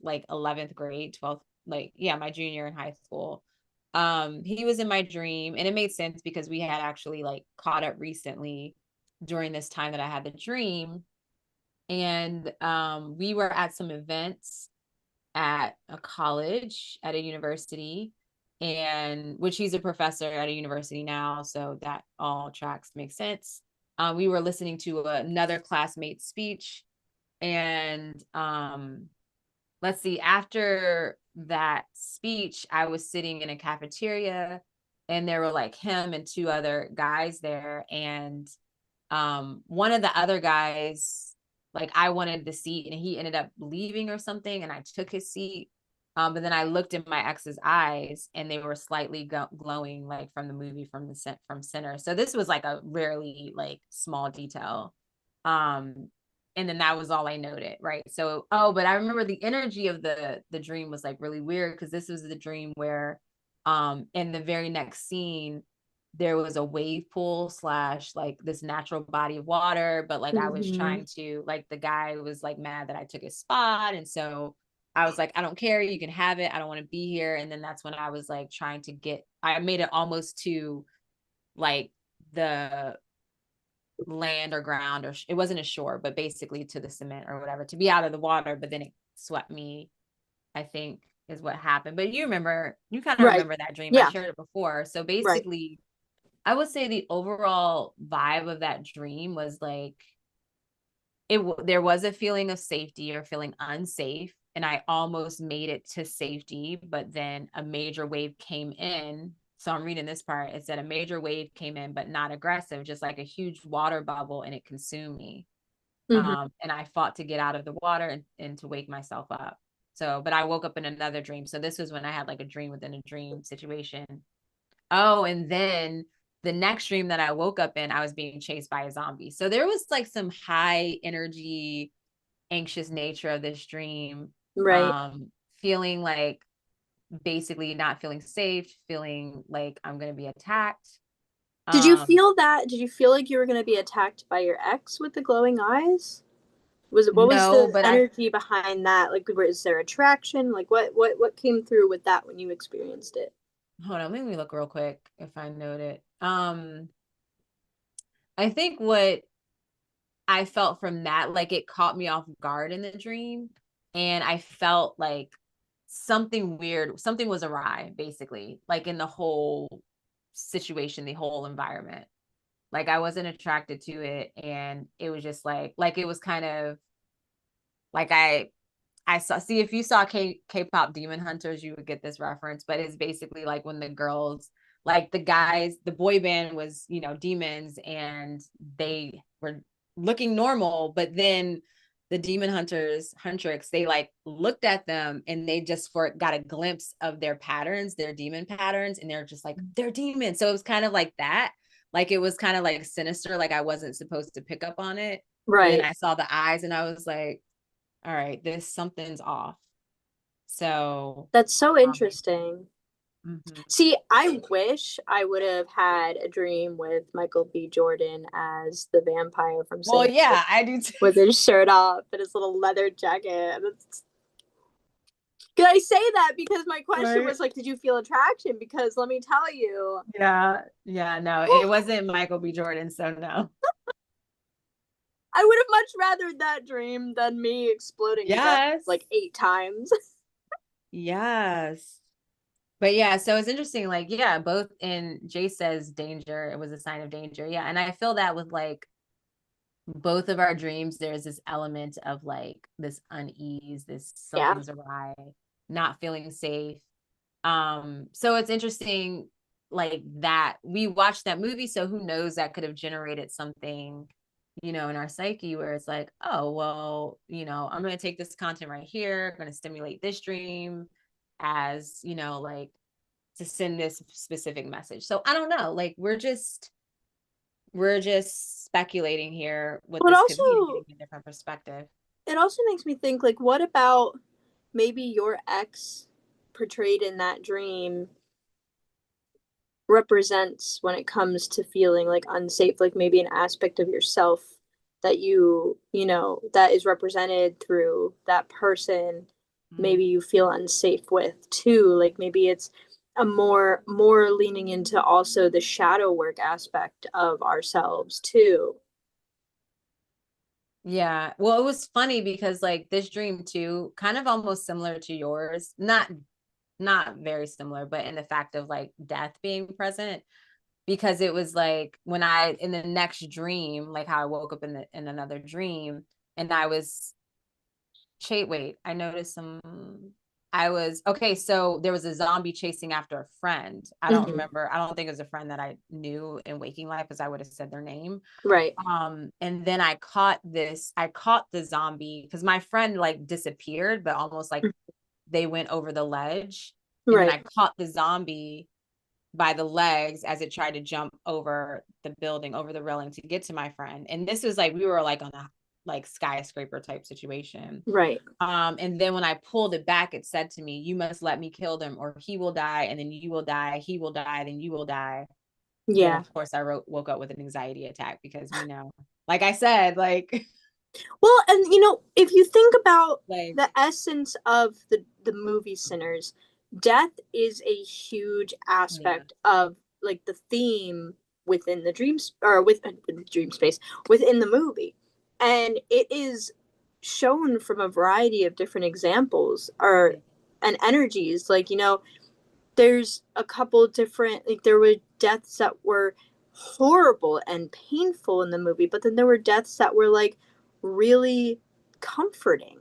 like 11th grade, 12th, like yeah, my junior in high school. He was in my dream and it made sense because we had actually like caught up recently during this time that I had the dream. And we were at some events at a college, at a university, and which he's a professor at a university now, so that all tracks make sense. We were listening to another classmate's speech, and let's see, after that speech, I was sitting in a cafeteria and there were like him and two other guys there. And one of the other guys, like I wanted the seat and he ended up leaving or something, and I took his seat. But then I looked in my ex's eyes and they were slightly glowing like from the movie from Center. So this was like a really like small detail. Um and then that was all I noted, right? So but I remember the energy of the dream was like really weird because this was the dream where in the very next scene there was a wave pool slash like this natural body of water, but like I was Mm-hmm. trying to like the guy was like mad that I took his spot, and so I was like, I don't care, you can have it, I don't want to be here. And then that's when I was like trying to I made it almost to like the land or ground, or it wasn't a shore, but basically to the cement or whatever, to be out of the water, but then it swept me, I think is what happened. But you kind of Right. remember that dream. I Yeah. shared it before. So Right. basically I would say the overall vibe of that dream was like there was a feeling of safety or feeling unsafe, and I almost made it to safety, but then a major wave came in. So I'm reading this part. It said a major wave came in, but not aggressive, just like a huge water bubble, and it consumed me. Mm-hmm. And I fought to get out of the water and to wake myself up. So, but I woke up in another dream. So this was when I had like a dream within a dream situation. Oh, and then the next dream that I woke up in, I was being chased by a zombie. So there was like some high energy, anxious nature of this dream. Right. Feeling like basically not feeling safe, feeling like I'm gonna be attacked. Did you Um, feel that? Did you feel like you were going to be attacked by your ex with the glowing eyes? What was no, the but I energy behind that? Like, is there attraction? Like, what came through with that when you experienced it? hold on, let me look real quick if I note it. I think what I felt from that, like it caught me off guard in the dream. And I felt like something weird, something was awry, basically, like in the whole situation, the whole environment. Like I wasn't attracted to it. And it was just like it was kind of like I saw, see, if you saw K-pop Demon Hunters, you would get this reference, but it's basically like when the girls, like the guys, the boy band was, demons, and they were looking normal, but then the demon huntrix, they like looked at them and they just got a glimpse of their patterns, their demon patterns, and they're just like, they're demons. So it was kind of like that. Like it was kind of like sinister, like I wasn't supposed to pick up on it. But then Right. I saw the eyes and I was like, all right, this something's off. So, That's so um, interesting. mhm. See, I wish I would have had a dream with Michael B. Jordan as the vampire from Well, Sinners yeah, I do too. with his shirt off and his little leather jacket. Can I say that because my question Right. was like, did you feel attraction? Because let me tell you, Yeah. Yeah. No, it wasn't Michael B. Jordan. So no. I would have much rather that dream than me exploding to death Yes. like 8 times. Yes. But yeah, so it's interesting. Like, yeah, both in Jay says danger, it was a sign of danger. Yeah. And I feel that with like both of our dreams, there's this element of like this unease, this Yeah. something's awry, not feeling safe. So it's interesting, like that we watched that movie, so who knows, that could have generated something, in our psyche where it's like, oh, well, I'm going to take this content right here, going to stimulate this dream as, like to send this specific message. So I don't know, like we're just speculating here what But this could be and also, getting a different perspective. it also makes me think like, what about maybe your ex portrayed in that dream represents when it comes to feeling like unsafe, like maybe an aspect of yourself that that is represented through that person, Mm. maybe you feel unsafe with too. Like maybe it's a more leaning into also the shadow work aspect of ourselves too. Yeah. Well, it was funny because like this dream too, kind of almost similar to yours, not very similar, but in the fact of like death being present, because it was like when I in the next dream, like how I woke up in another dream and I was wait, I noticed some. I was okay. So there was a zombie chasing after a friend. I don't Mm-hmm. remember. I don't think it was a friend that I knew in waking life because I would have said their name. Right. And then I caught the zombie because my friend like disappeared, but almost like they went over the ledge. And then Right. I caught the zombie by the legs as it tried to jump over the building, over the railing to get to my friend. And this was like we were like on a like skyscraper type situation. Right. And then when I pulled it back, it said to me, "You must let me kill them, or he will die, and then you will die. He will die, then you will die." Then Yeah. of course I woke up with an anxiety attack because like I said, like Well, and if you think about like the essence of the movie Sinners, death is a huge yeah, aspect of like the theme within the dreams or within the dream space within the movie. And it is shown from a variety of different examples or yeah, and energies. Like, there's a couple different, like there were deaths that were horrible and painful in the movie, but then there were deaths that were like really comforting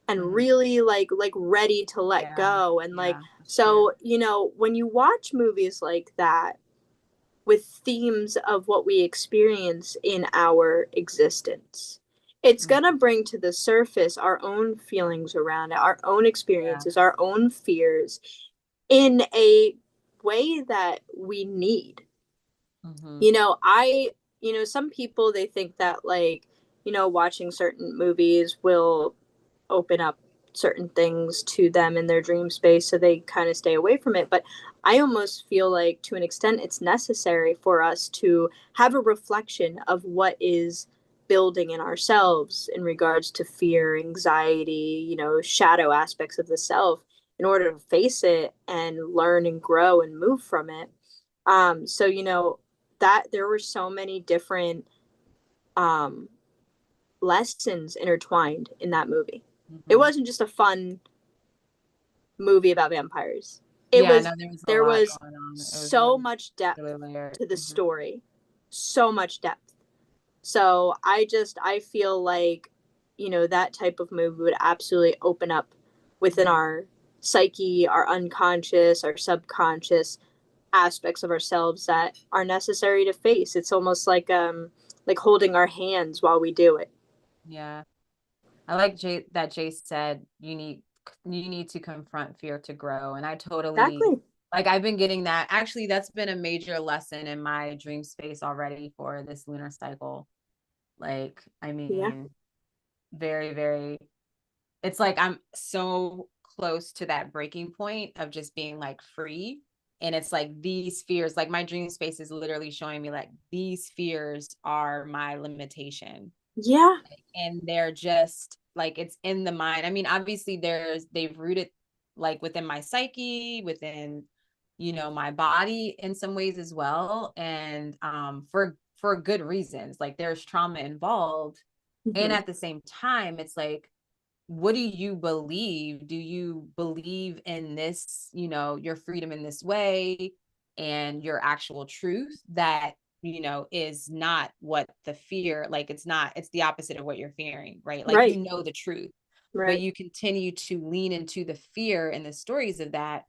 and mhm, really like ready to let yeah, go. And like, yeah, that's true. so when you watch movies like that with themes of what we experience in our existence, it's going to Mhm, bring to the surface our own feelings around it, our own yeah, experiences, our own fears in a way that we need. mhm, Some people, they think that like, watching certain movies will open up certain things to them in their dream space, so they kind of stay away from it. But I almost feel like to an extent it's necessary for us to have a reflection of what is building in ourselves in regards to fear, anxiety, shadow aspects of the self in order to face it and learn and grow and move from it. So that there were so many different um lessons intertwined in that movie. It mhm. wasn't just a fun movie about vampires. It Yeah, was no, there was a there lot was going on. It was so much really depth layered. to the Mhm, story. So much depth. So I feel like, that type of movie would absolutely open up within mhm. our psyche, our unconscious, our subconscious aspects of ourselves that are necessary to face. It's almost like holding our hands while we do it. Yeah. I like Jay said you need to confront fear to grow. And I totally Exactly. like I've been getting that. Actually, that's been a major lesson in my dream space already for this lunar cycle. Like, I Yeah. mean, very, very it's like I'm so close to that breaking point of just being like free. And it's like these fears, like my dream space is literally showing me like these fears are my limitation, Yeah. and they're just like it's in the mind. I mean, obviously they've rooted like within my psyche, within, you know, my body in some ways as well. And for good reasons. Like there's trauma involved. And Mhm. at the same time, it's like, what do you believe? Do you believe in this, you know, your freedom in this way and your actual truth that, you know, is not what the fear, like it's not, it's the opposite of what you're fearing, right? Like you Right. know the truth, but Right. you continue to lean into the fear and the stories of that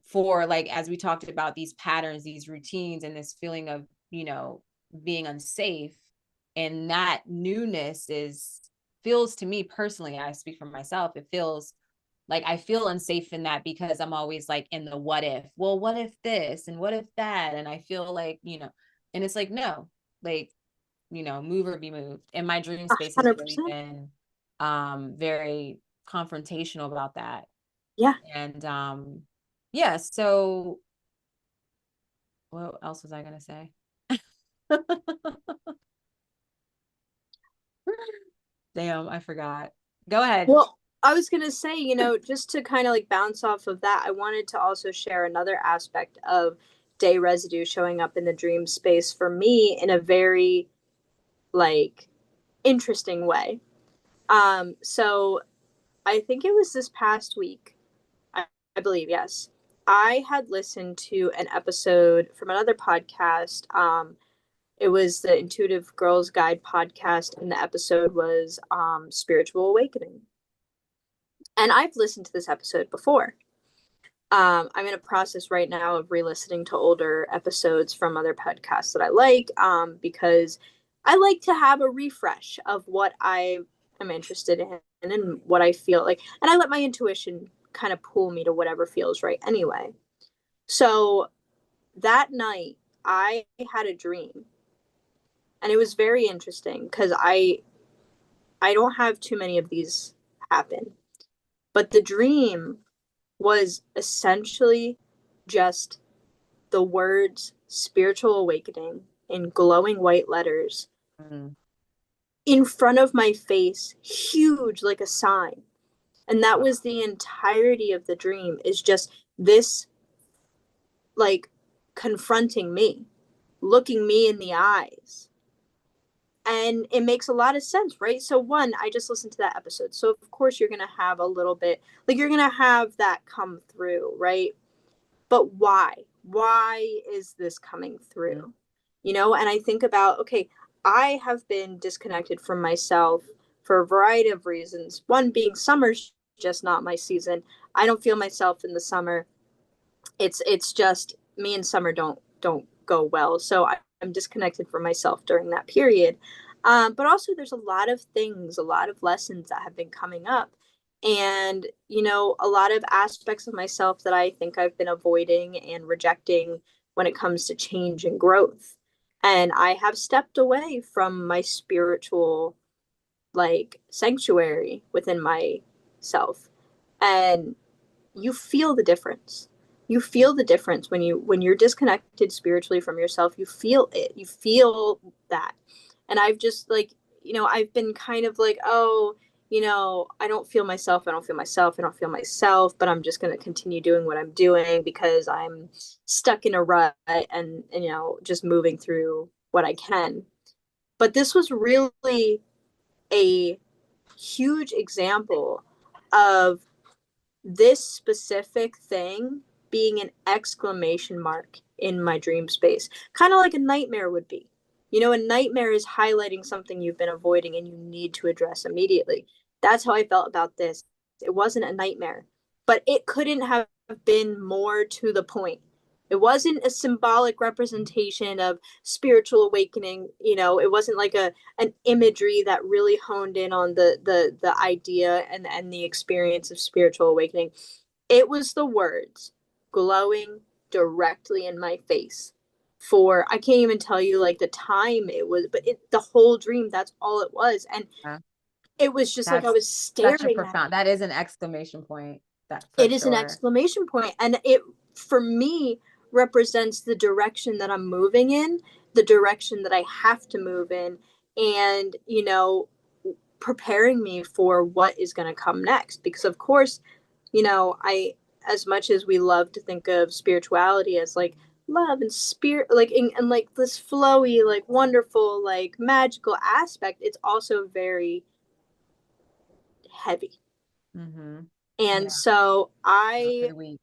for, like, as we talked about, these patterns, these routines, and this feeling of, you know, being unsafe. And that newness is, feels to me personally, I speak for myself, it feels like I feel unsafe in that because I'm always like in the what if, well, what if this and what if that? And I feel like, you know, and it's like, no, like, you know, move or be moved. And my dream space has really 100%. been very confrontational about that. Yeah. And yeah, so what else was I gonna say? Damn, I forgot. Go ahead. Well, I was going to say, just to kind of like bounce off of that, I wanted to also share another aspect of day residue showing up in the dream space for me in a very like interesting way. So I think it was this past week, I, I believe, yes. I had listened to an episode from another podcast. It was the Intuitive Girls Guide podcast, and the episode was Spiritual Awakening. And I've listened to this episode before. I'm in a process right now of re-listening to older episodes from other podcasts that I like, because I like to have a refresh of what I am interested in and what I feel like. And I let my intuition kind of pull me to whatever feels right anyway. So that night, I had a dream, and it was very interesting because I don't have too many of these happen. But the dream was essentially just the words spiritual awakening in glowing white letters Mm. in front of my face, huge like a sign. And that was the entirety of the dream, is just this like confronting me, looking me in the eyes. And it makes a lot of sense, right? So one, I just listened to that episode. So of course you're going to have a little bit, like you're going to have that come through, right? But why? Why is this coming through? And I think about, okay, I have been disconnected from myself for a variety of reasons. One being summer's just not my season. I don't feel myself in the summer. It's just me and summer don't go well. So I'm disconnected from myself during that period. But also there's a lot of things, a lot of lessons that have been coming up. And, a lot of aspects of myself that I think I've been avoiding and rejecting when it comes to change and growth. And I have stepped away from my spiritual like sanctuary within myself. And you feel the difference. You feel the difference when you're disconnected spiritually from yourself. You feel it. You feel that. And I've just like, I've been kind of like, oh, I don't feel myself. I don't feel myself. I don't feel myself, but I'm just going to continue doing what I'm doing because I'm stuck in a rut and just moving through what I can. But this was really a huge example of this specific thing being an exclamation mark in my dream space, kind of like a nightmare would be. A nightmare is highlighting something you've been avoiding and you need to address immediately. That's how I felt about this. It wasn't a nightmare, but it couldn't have been more to the point. It wasn't a symbolic representation of spiritual awakening. It wasn't like an imagery that really honed in on the idea and the experience of spiritual awakening. It was the words glowing directly in my face for, I can't even tell you like the time it was, but the whole dream, that's all it was. And Yeah, it was just like I that's was such a staring at profound, it. that is an exclamation point, that for It is an sure. exclamation point, and it for me represents the direction that I'm moving in, the direction that I have to move in, and preparing me for what is going to come next, because of course I, as much as we love to think of spirituality as like love and spirit, like, and like this flowy, like wonderful, like magical aspect, it's also very heavy. Mm-hmm. And Yeah. so Not for I, the weak.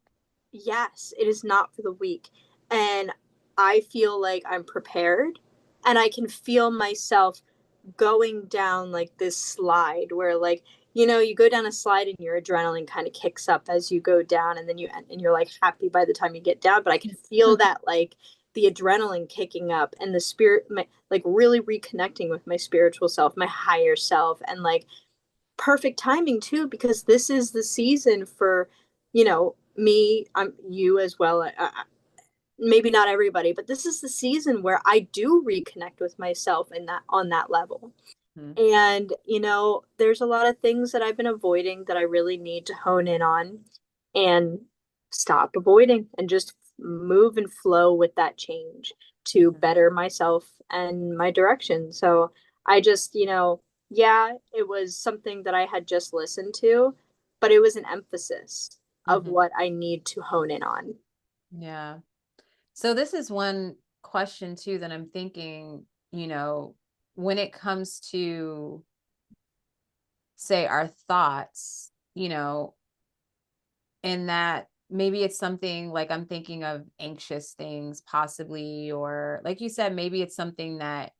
yes, it is not for the weak. And I feel like I'm prepared, and I can feel myself going down like this slide where, like, you go down a slide and your adrenaline kind of kicks up as you go down, and then you're like happy by the time you get down, but I can feel that, like, the adrenaline kicking up, and the spirit, like really reconnecting with my spiritual self, my higher self, and like perfect timing too, because this is the season for, me, I'm you as well. Maybe not everybody, but this is the season where I do reconnect with myself in that, on that level. Mhm. And, there's a lot of things that I've been avoiding that I really need to hone in on and stop avoiding and just move and flow with that change to Mhm. better myself and my direction. So I just, yeah, it was something that I had just listened to, but it was an emphasis of Mhm. what I need to hone in on. Yeah. So this is one question too that I'm thinking, when it comes to, say, our thoughts, and that maybe it's something like I'm thinking of anxious things possibly, or like you said, maybe it's something that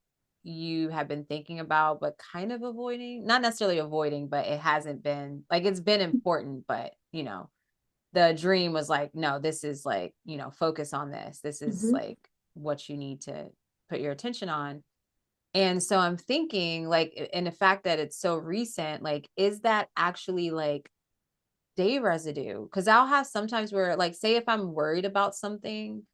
you have been thinking about, but kind of avoiding, not necessarily avoiding, but it hasn't been like it's been important, but the dream was like, no, this is like, focus on this. This is Mm-hmm. like what you need to put your attention on. And so I'm thinking like, and the fact that it's so recent, like, is that actually like day residue? Because I'll have sometimes where, like, say if I'm worried about something,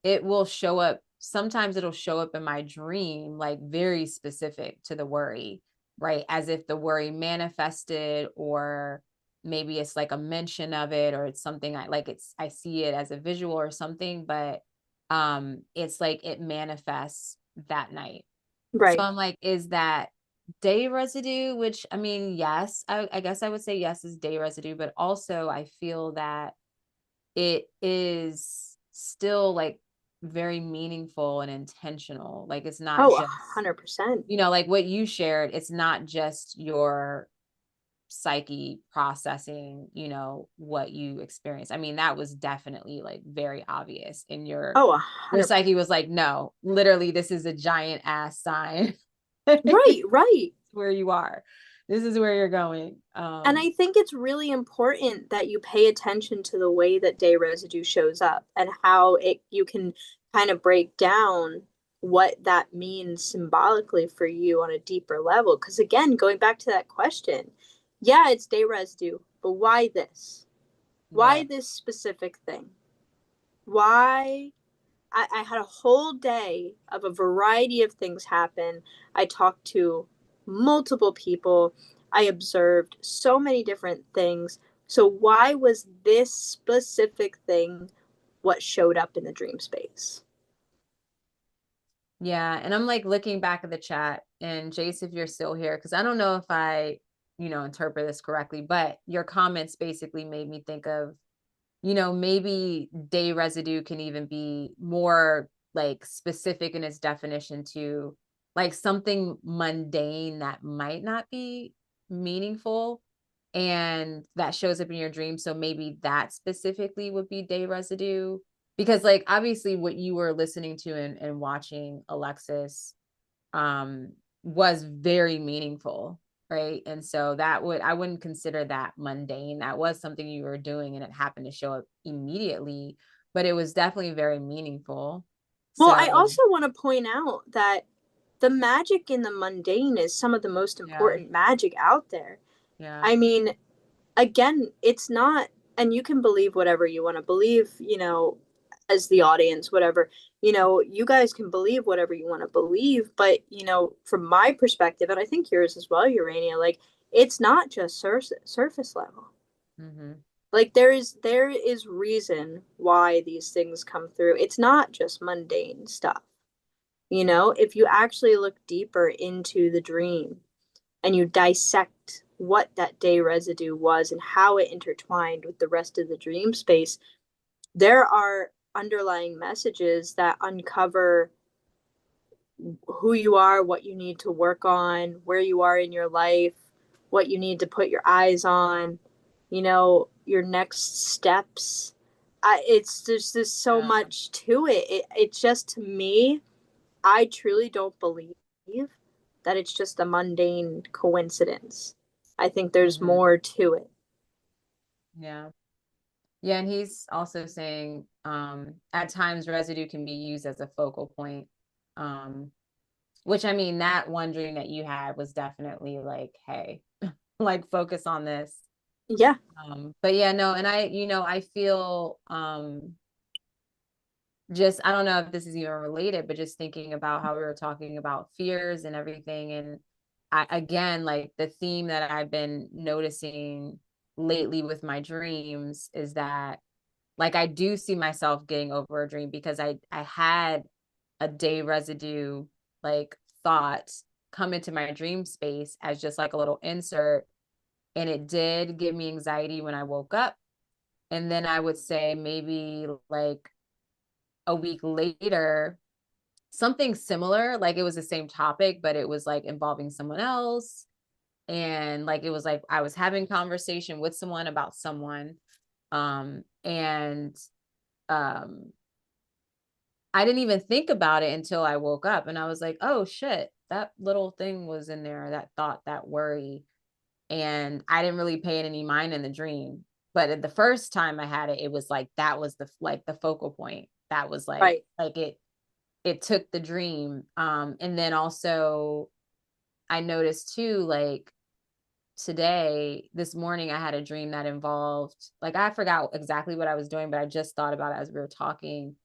it will show up. Sometimes it'll show up in my dream, like very specific to the worry, right? As if the worry manifested, or maybe it's like a mention of it, or it's something I see it as a visual or something, but it's like it manifests that night. So Right. I'm like, is that day residue? Which, I mean, yes, I guess I would say yes is day residue, but also I feel that it is still like very meaningful and intentional. Like it's not Oh, just, 100%. like what you shared, it's not just your psyche processing, what you experience. I mean, that was definitely like very obvious in Oh, your 100%. psyche was like, no, literally, this is a giant ass sign. Right, right. Where you are. This is where you're going. And I think it's really important that you pay attention to the way that day residue shows up and how it you can kind of break down what that means symbolically for you on a deeper level. Because again, going back to that question, yeah, it's day residue, but why this? Why Right. this specific thing? Why I had a whole day of a variety of things happen. I talked to multiple people. I observed so many different things. So, why was this specific thing what showed up in the dream space? Yeah. And I'm like looking back at the chat, and Jace, if you're still here, because I don't know if I, interpret this correctly, but your comments basically made me think of, maybe day residue can even be more like specific in its definition to like something mundane that might not be meaningful, and that shows up in your dream. So maybe that specifically would be day residue. Because like obviously what you were listening to and watching, Alexis, um was very meaningful, right? And so I wouldn't consider that mundane. That was something you were doing and it happened to show up immediately, but it was definitely very meaningful. Well, I So also want to point out that the magic in the mundane is some of the most yeah. important magic out there. Yeah. I mean, again, it's not, and you can believe whatever you want to believe, as the audience, whatever, you guys can believe whatever you want to believe. But, from my perspective, and I think yours as well, Urania, like, it's not just surface level. Mm-hmm. Like, there is reason why these things come through. It's not just mundane stuff. If you actually look deeper into the dream and you dissect what that day residue was and how it intertwined with the rest of the dream space, there are underlying messages that uncover who you are, what you need to work on, where you are in your life, what you need to put your eyes on, your next steps. It's there's just so Yeah. much to it. It's just, to me, I truly don't believe that it's just a mundane coincidence. I think there's Hmm. more to it. Yeah. Yeah, and he's also saying at times residue can be used as a focal point. Um, which I mean, that one dream that you had was definitely like, hey, like focus on this. Yeah, But yeah, no, and I feel just I don't know if this is even related, but just thinking about how we were talking about fears and everything. And again, like the theme that I've been noticing lately with my dreams is that like I do see myself getting over a dream because I had a day residue like thought come into my dream space as just like a little insert, and it did give me anxiety when I woke up. And then I would say maybe like a week later, something similar, like it was the same topic, but it was like involving someone else. And like it was like I was having conversation with someone about someone. And um I didn't even think about it until I woke up and I was like, oh shit, that little thing was in there, that thought, that worry. And I didn't really pay it any mind in the dream. But the first time I had it, it was like that was the focal point. That was right. like it took the dream. And then also I noticed too, like today, this morning, I had a dream that involved like I forgot exactly what I was doing, but I just thought about it as we were talking.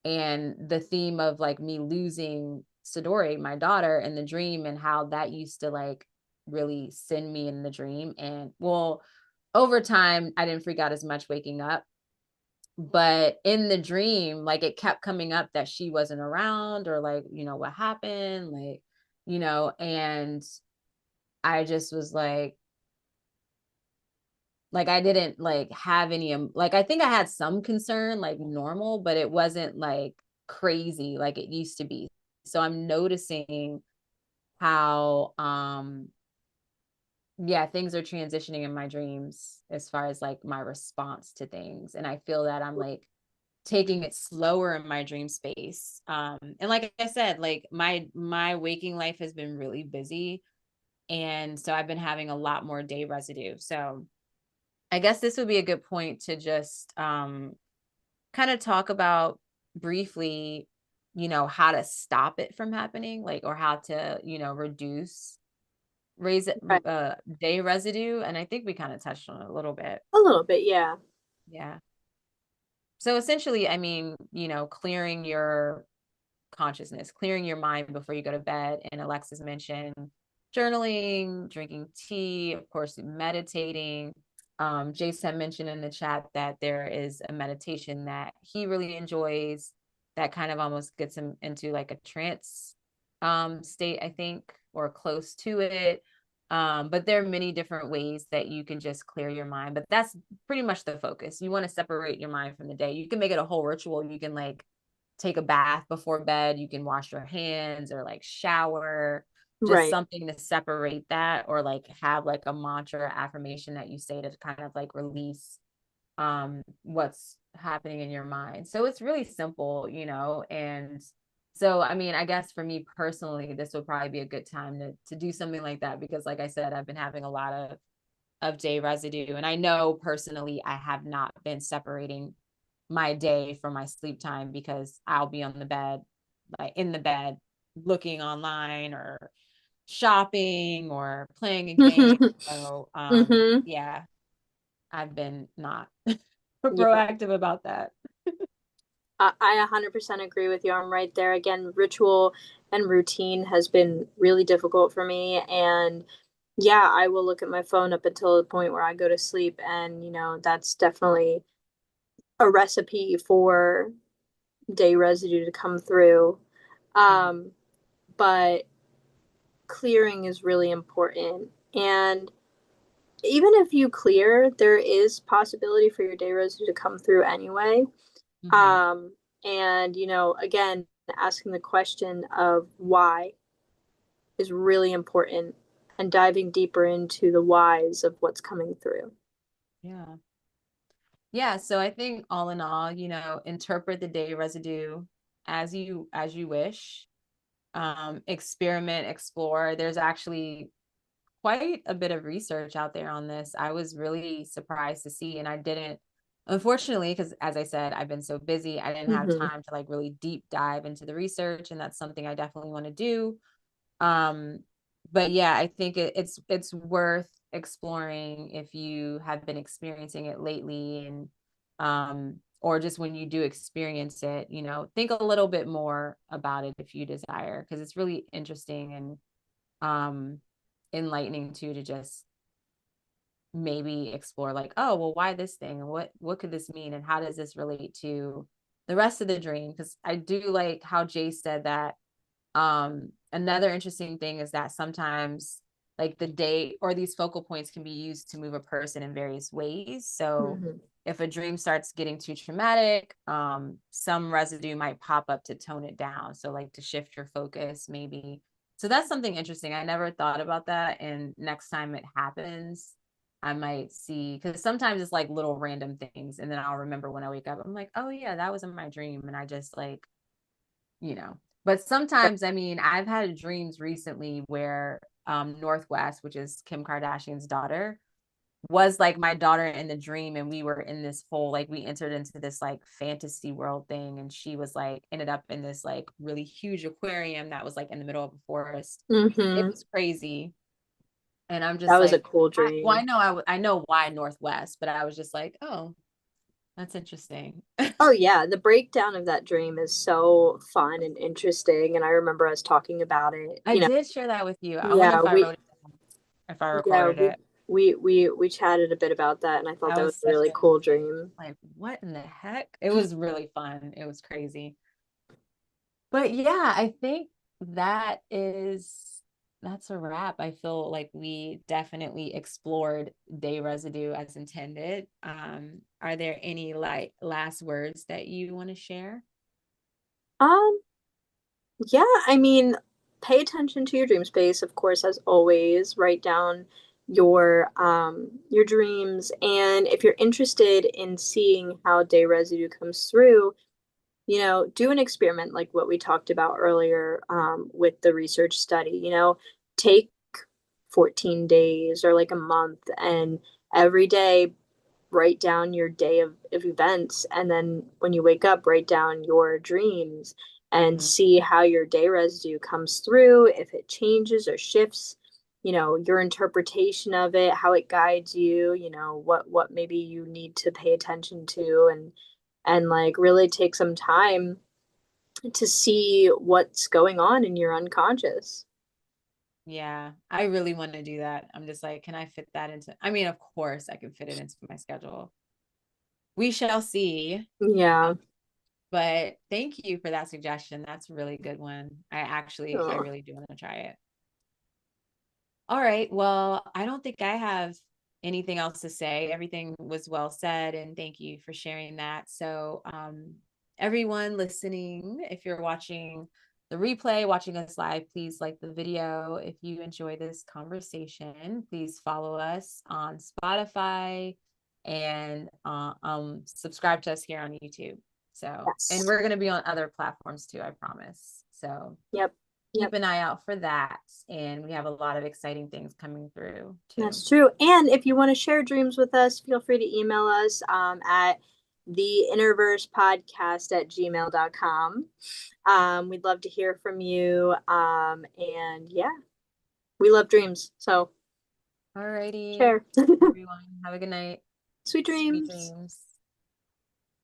And the theme of like me losing Sidori, my daughter, in the dream, and how that used to like really send me in the dream. And well, over time, I didn't freak out as much waking up, but in the dream, like it kept coming up that she wasn't around or like, what happened, and I just was like I didn't like have any like I think I had some concern like normal, but it wasn't like crazy like it used to be. So I'm noticing how yeah, things are transitioning in my dreams as far as like my response to things. And I feel that I'm like taking it slower in my dream space. And like I said, like my waking life has been really busy. And so I've been having a lot more day residue. So I guess this would be a good point to just kind of talk about briefly, how to stop it from happening, like, or how to, reduce raise Right. day residue. And I think we kind of touched on it a little bit. A little bit, yeah. Yeah. So essentially, I mean, clearing your consciousness, clearing your mind before you go to bed. And Alexis mentioned journaling, drinking tea, of course, meditating. Jason mentioned in the chat that there is a meditation that he really enjoys that kind of almost gets him into like a trance state, I think, or close to it. But there are many different ways that you can just clear your mind. But that's pretty much the focus. You want to separate your mind from the day. You can make it a whole ritual. You can like take a bath before bed, you can wash your hands or like shower, just Right. something to separate that, or like have like a mantra affirmation that you say to kind of like release what's happening in your mind. So it's really simple, and so I mean, I guess for me personally, this would probably be a good time to do something like that because like I said, I've been having a lot of day residue. And I know personally I have not been separating my day from my sleep time because I'll be on the bed, like in the bed, looking online or shopping or playing a game. So Mm-hmm. yeah, I've been not Yeah. proactive about that. I 100% agree with you. I'm right there. Again, ritual and routine has been really difficult for me. And yeah, I will look at my phone up until the point where I go to sleep. And, that's definitely a recipe for day residue to come through. Mhm. But clearing is really important. And even if you clear, there is possibility for your day residue to come through anyway. Hmm. Um, and again, asking the question of why is really important and diving deeper into the whys of what's coming through. Yeah. Yeah, so I think all in all, interpret the day residue as you wish. Experiment, explore. There's actually quite a bit of research out there on this. I was really surprised to see, and I didn't, unfortunately, because as I said, I've been so busy, I didn't have Mm-hmm. time to like really deep dive into the research, and that's something I definitely want to do. Um, but yeah, I think it's worth exploring if you have been experiencing it lately, and or just when you do experience it, think a little bit more about it if you desire, because it's really interesting and um enlightening too, to just maybe explore like, oh well, why this thing, and what could this mean, and how does this relate to the rest of the dream. Because I do like how Jay said that another interesting thing is that sometimes like the day or these focal points can be used to move a person in various ways. So Mm-hmm. if a dream starts getting too traumatic, some residue might pop up to tone it down. So like to shift your focus maybe. So that's something interesting. I never thought about that. And next time it happens, I might see, because sometimes it's like little random things. And then I'll remember when I wake up, I'm like, oh yeah, that was in my dream. And I just like, you know. But sometimes, I mean, I've had dreams recently where Northwest, which is Kim Kardashian's daughter, was like my daughter in the dream, and we were in this whole like we entered into this like fantasy world thing, and she was like ended up in this like really huge aquarium that was like in the middle of a forest. It Mm-hmm. was crazy. And I'm That just was a like, cool well, I dream. know I know why Northwest, but I was just like, oh, that's interesting. Oh yeah, the breakdown of that dream is so fun and interesting, and I remember us talking about it. I did share that with you. I wonder Yeah, if I wrote it down, if I yeah, recorded we it. we chatted a bit about that, and I thought That that was was a such really a cool dream. like, what in the heck? It was really fun. It was crazy. But yeah, I think that is that's a wrap. I feel like we definitely explored day residue as intended. Are there any like last words that you want to share? Um, yeah, I mean, pay attention to your dream space, of course, as always. Write down your dreams, and if you're interested in seeing how day residue comes through, do an experiment like what we talked about earlier with the research study. Take 14 days or like a month, and every day write down your day of events. And then when you wake up, write down your dreams and Mhm. see how your day residue comes through, if it changes or shifts, your interpretation of it, how it guides you, what maybe you need to pay attention to, and like really take some time to see what's going on in your unconscious. Yeah, I really want to do that. I'm just like, can I fit that into? I mean, of course, I can fit it into my schedule. We shall see. Yeah. But thank you for that suggestion. That's a really good one. I Oh, really do want to try it. All right. Well, I don't think I have anything else to say. Everything was well said, and thank you for sharing that. So, everyone listening, if you're watching the replay, watching us live, please like the video. If you enjoy this conversation, please follow us on Spotify and subscribe to us here on YouTube. So, and yes. we're going to be on other platforms too, I promise. So, Yep. keep Yep. an eye out for that. And we have a lot of exciting things coming through too. That's true. And if you want to share dreams with us, feel free to email us at the innerverse podcast at gmail.com. We'd love to hear from you. And yeah, we love dreams. So All righty, share. everyone. Have a good night. Sweet Sweet dreams. dreams.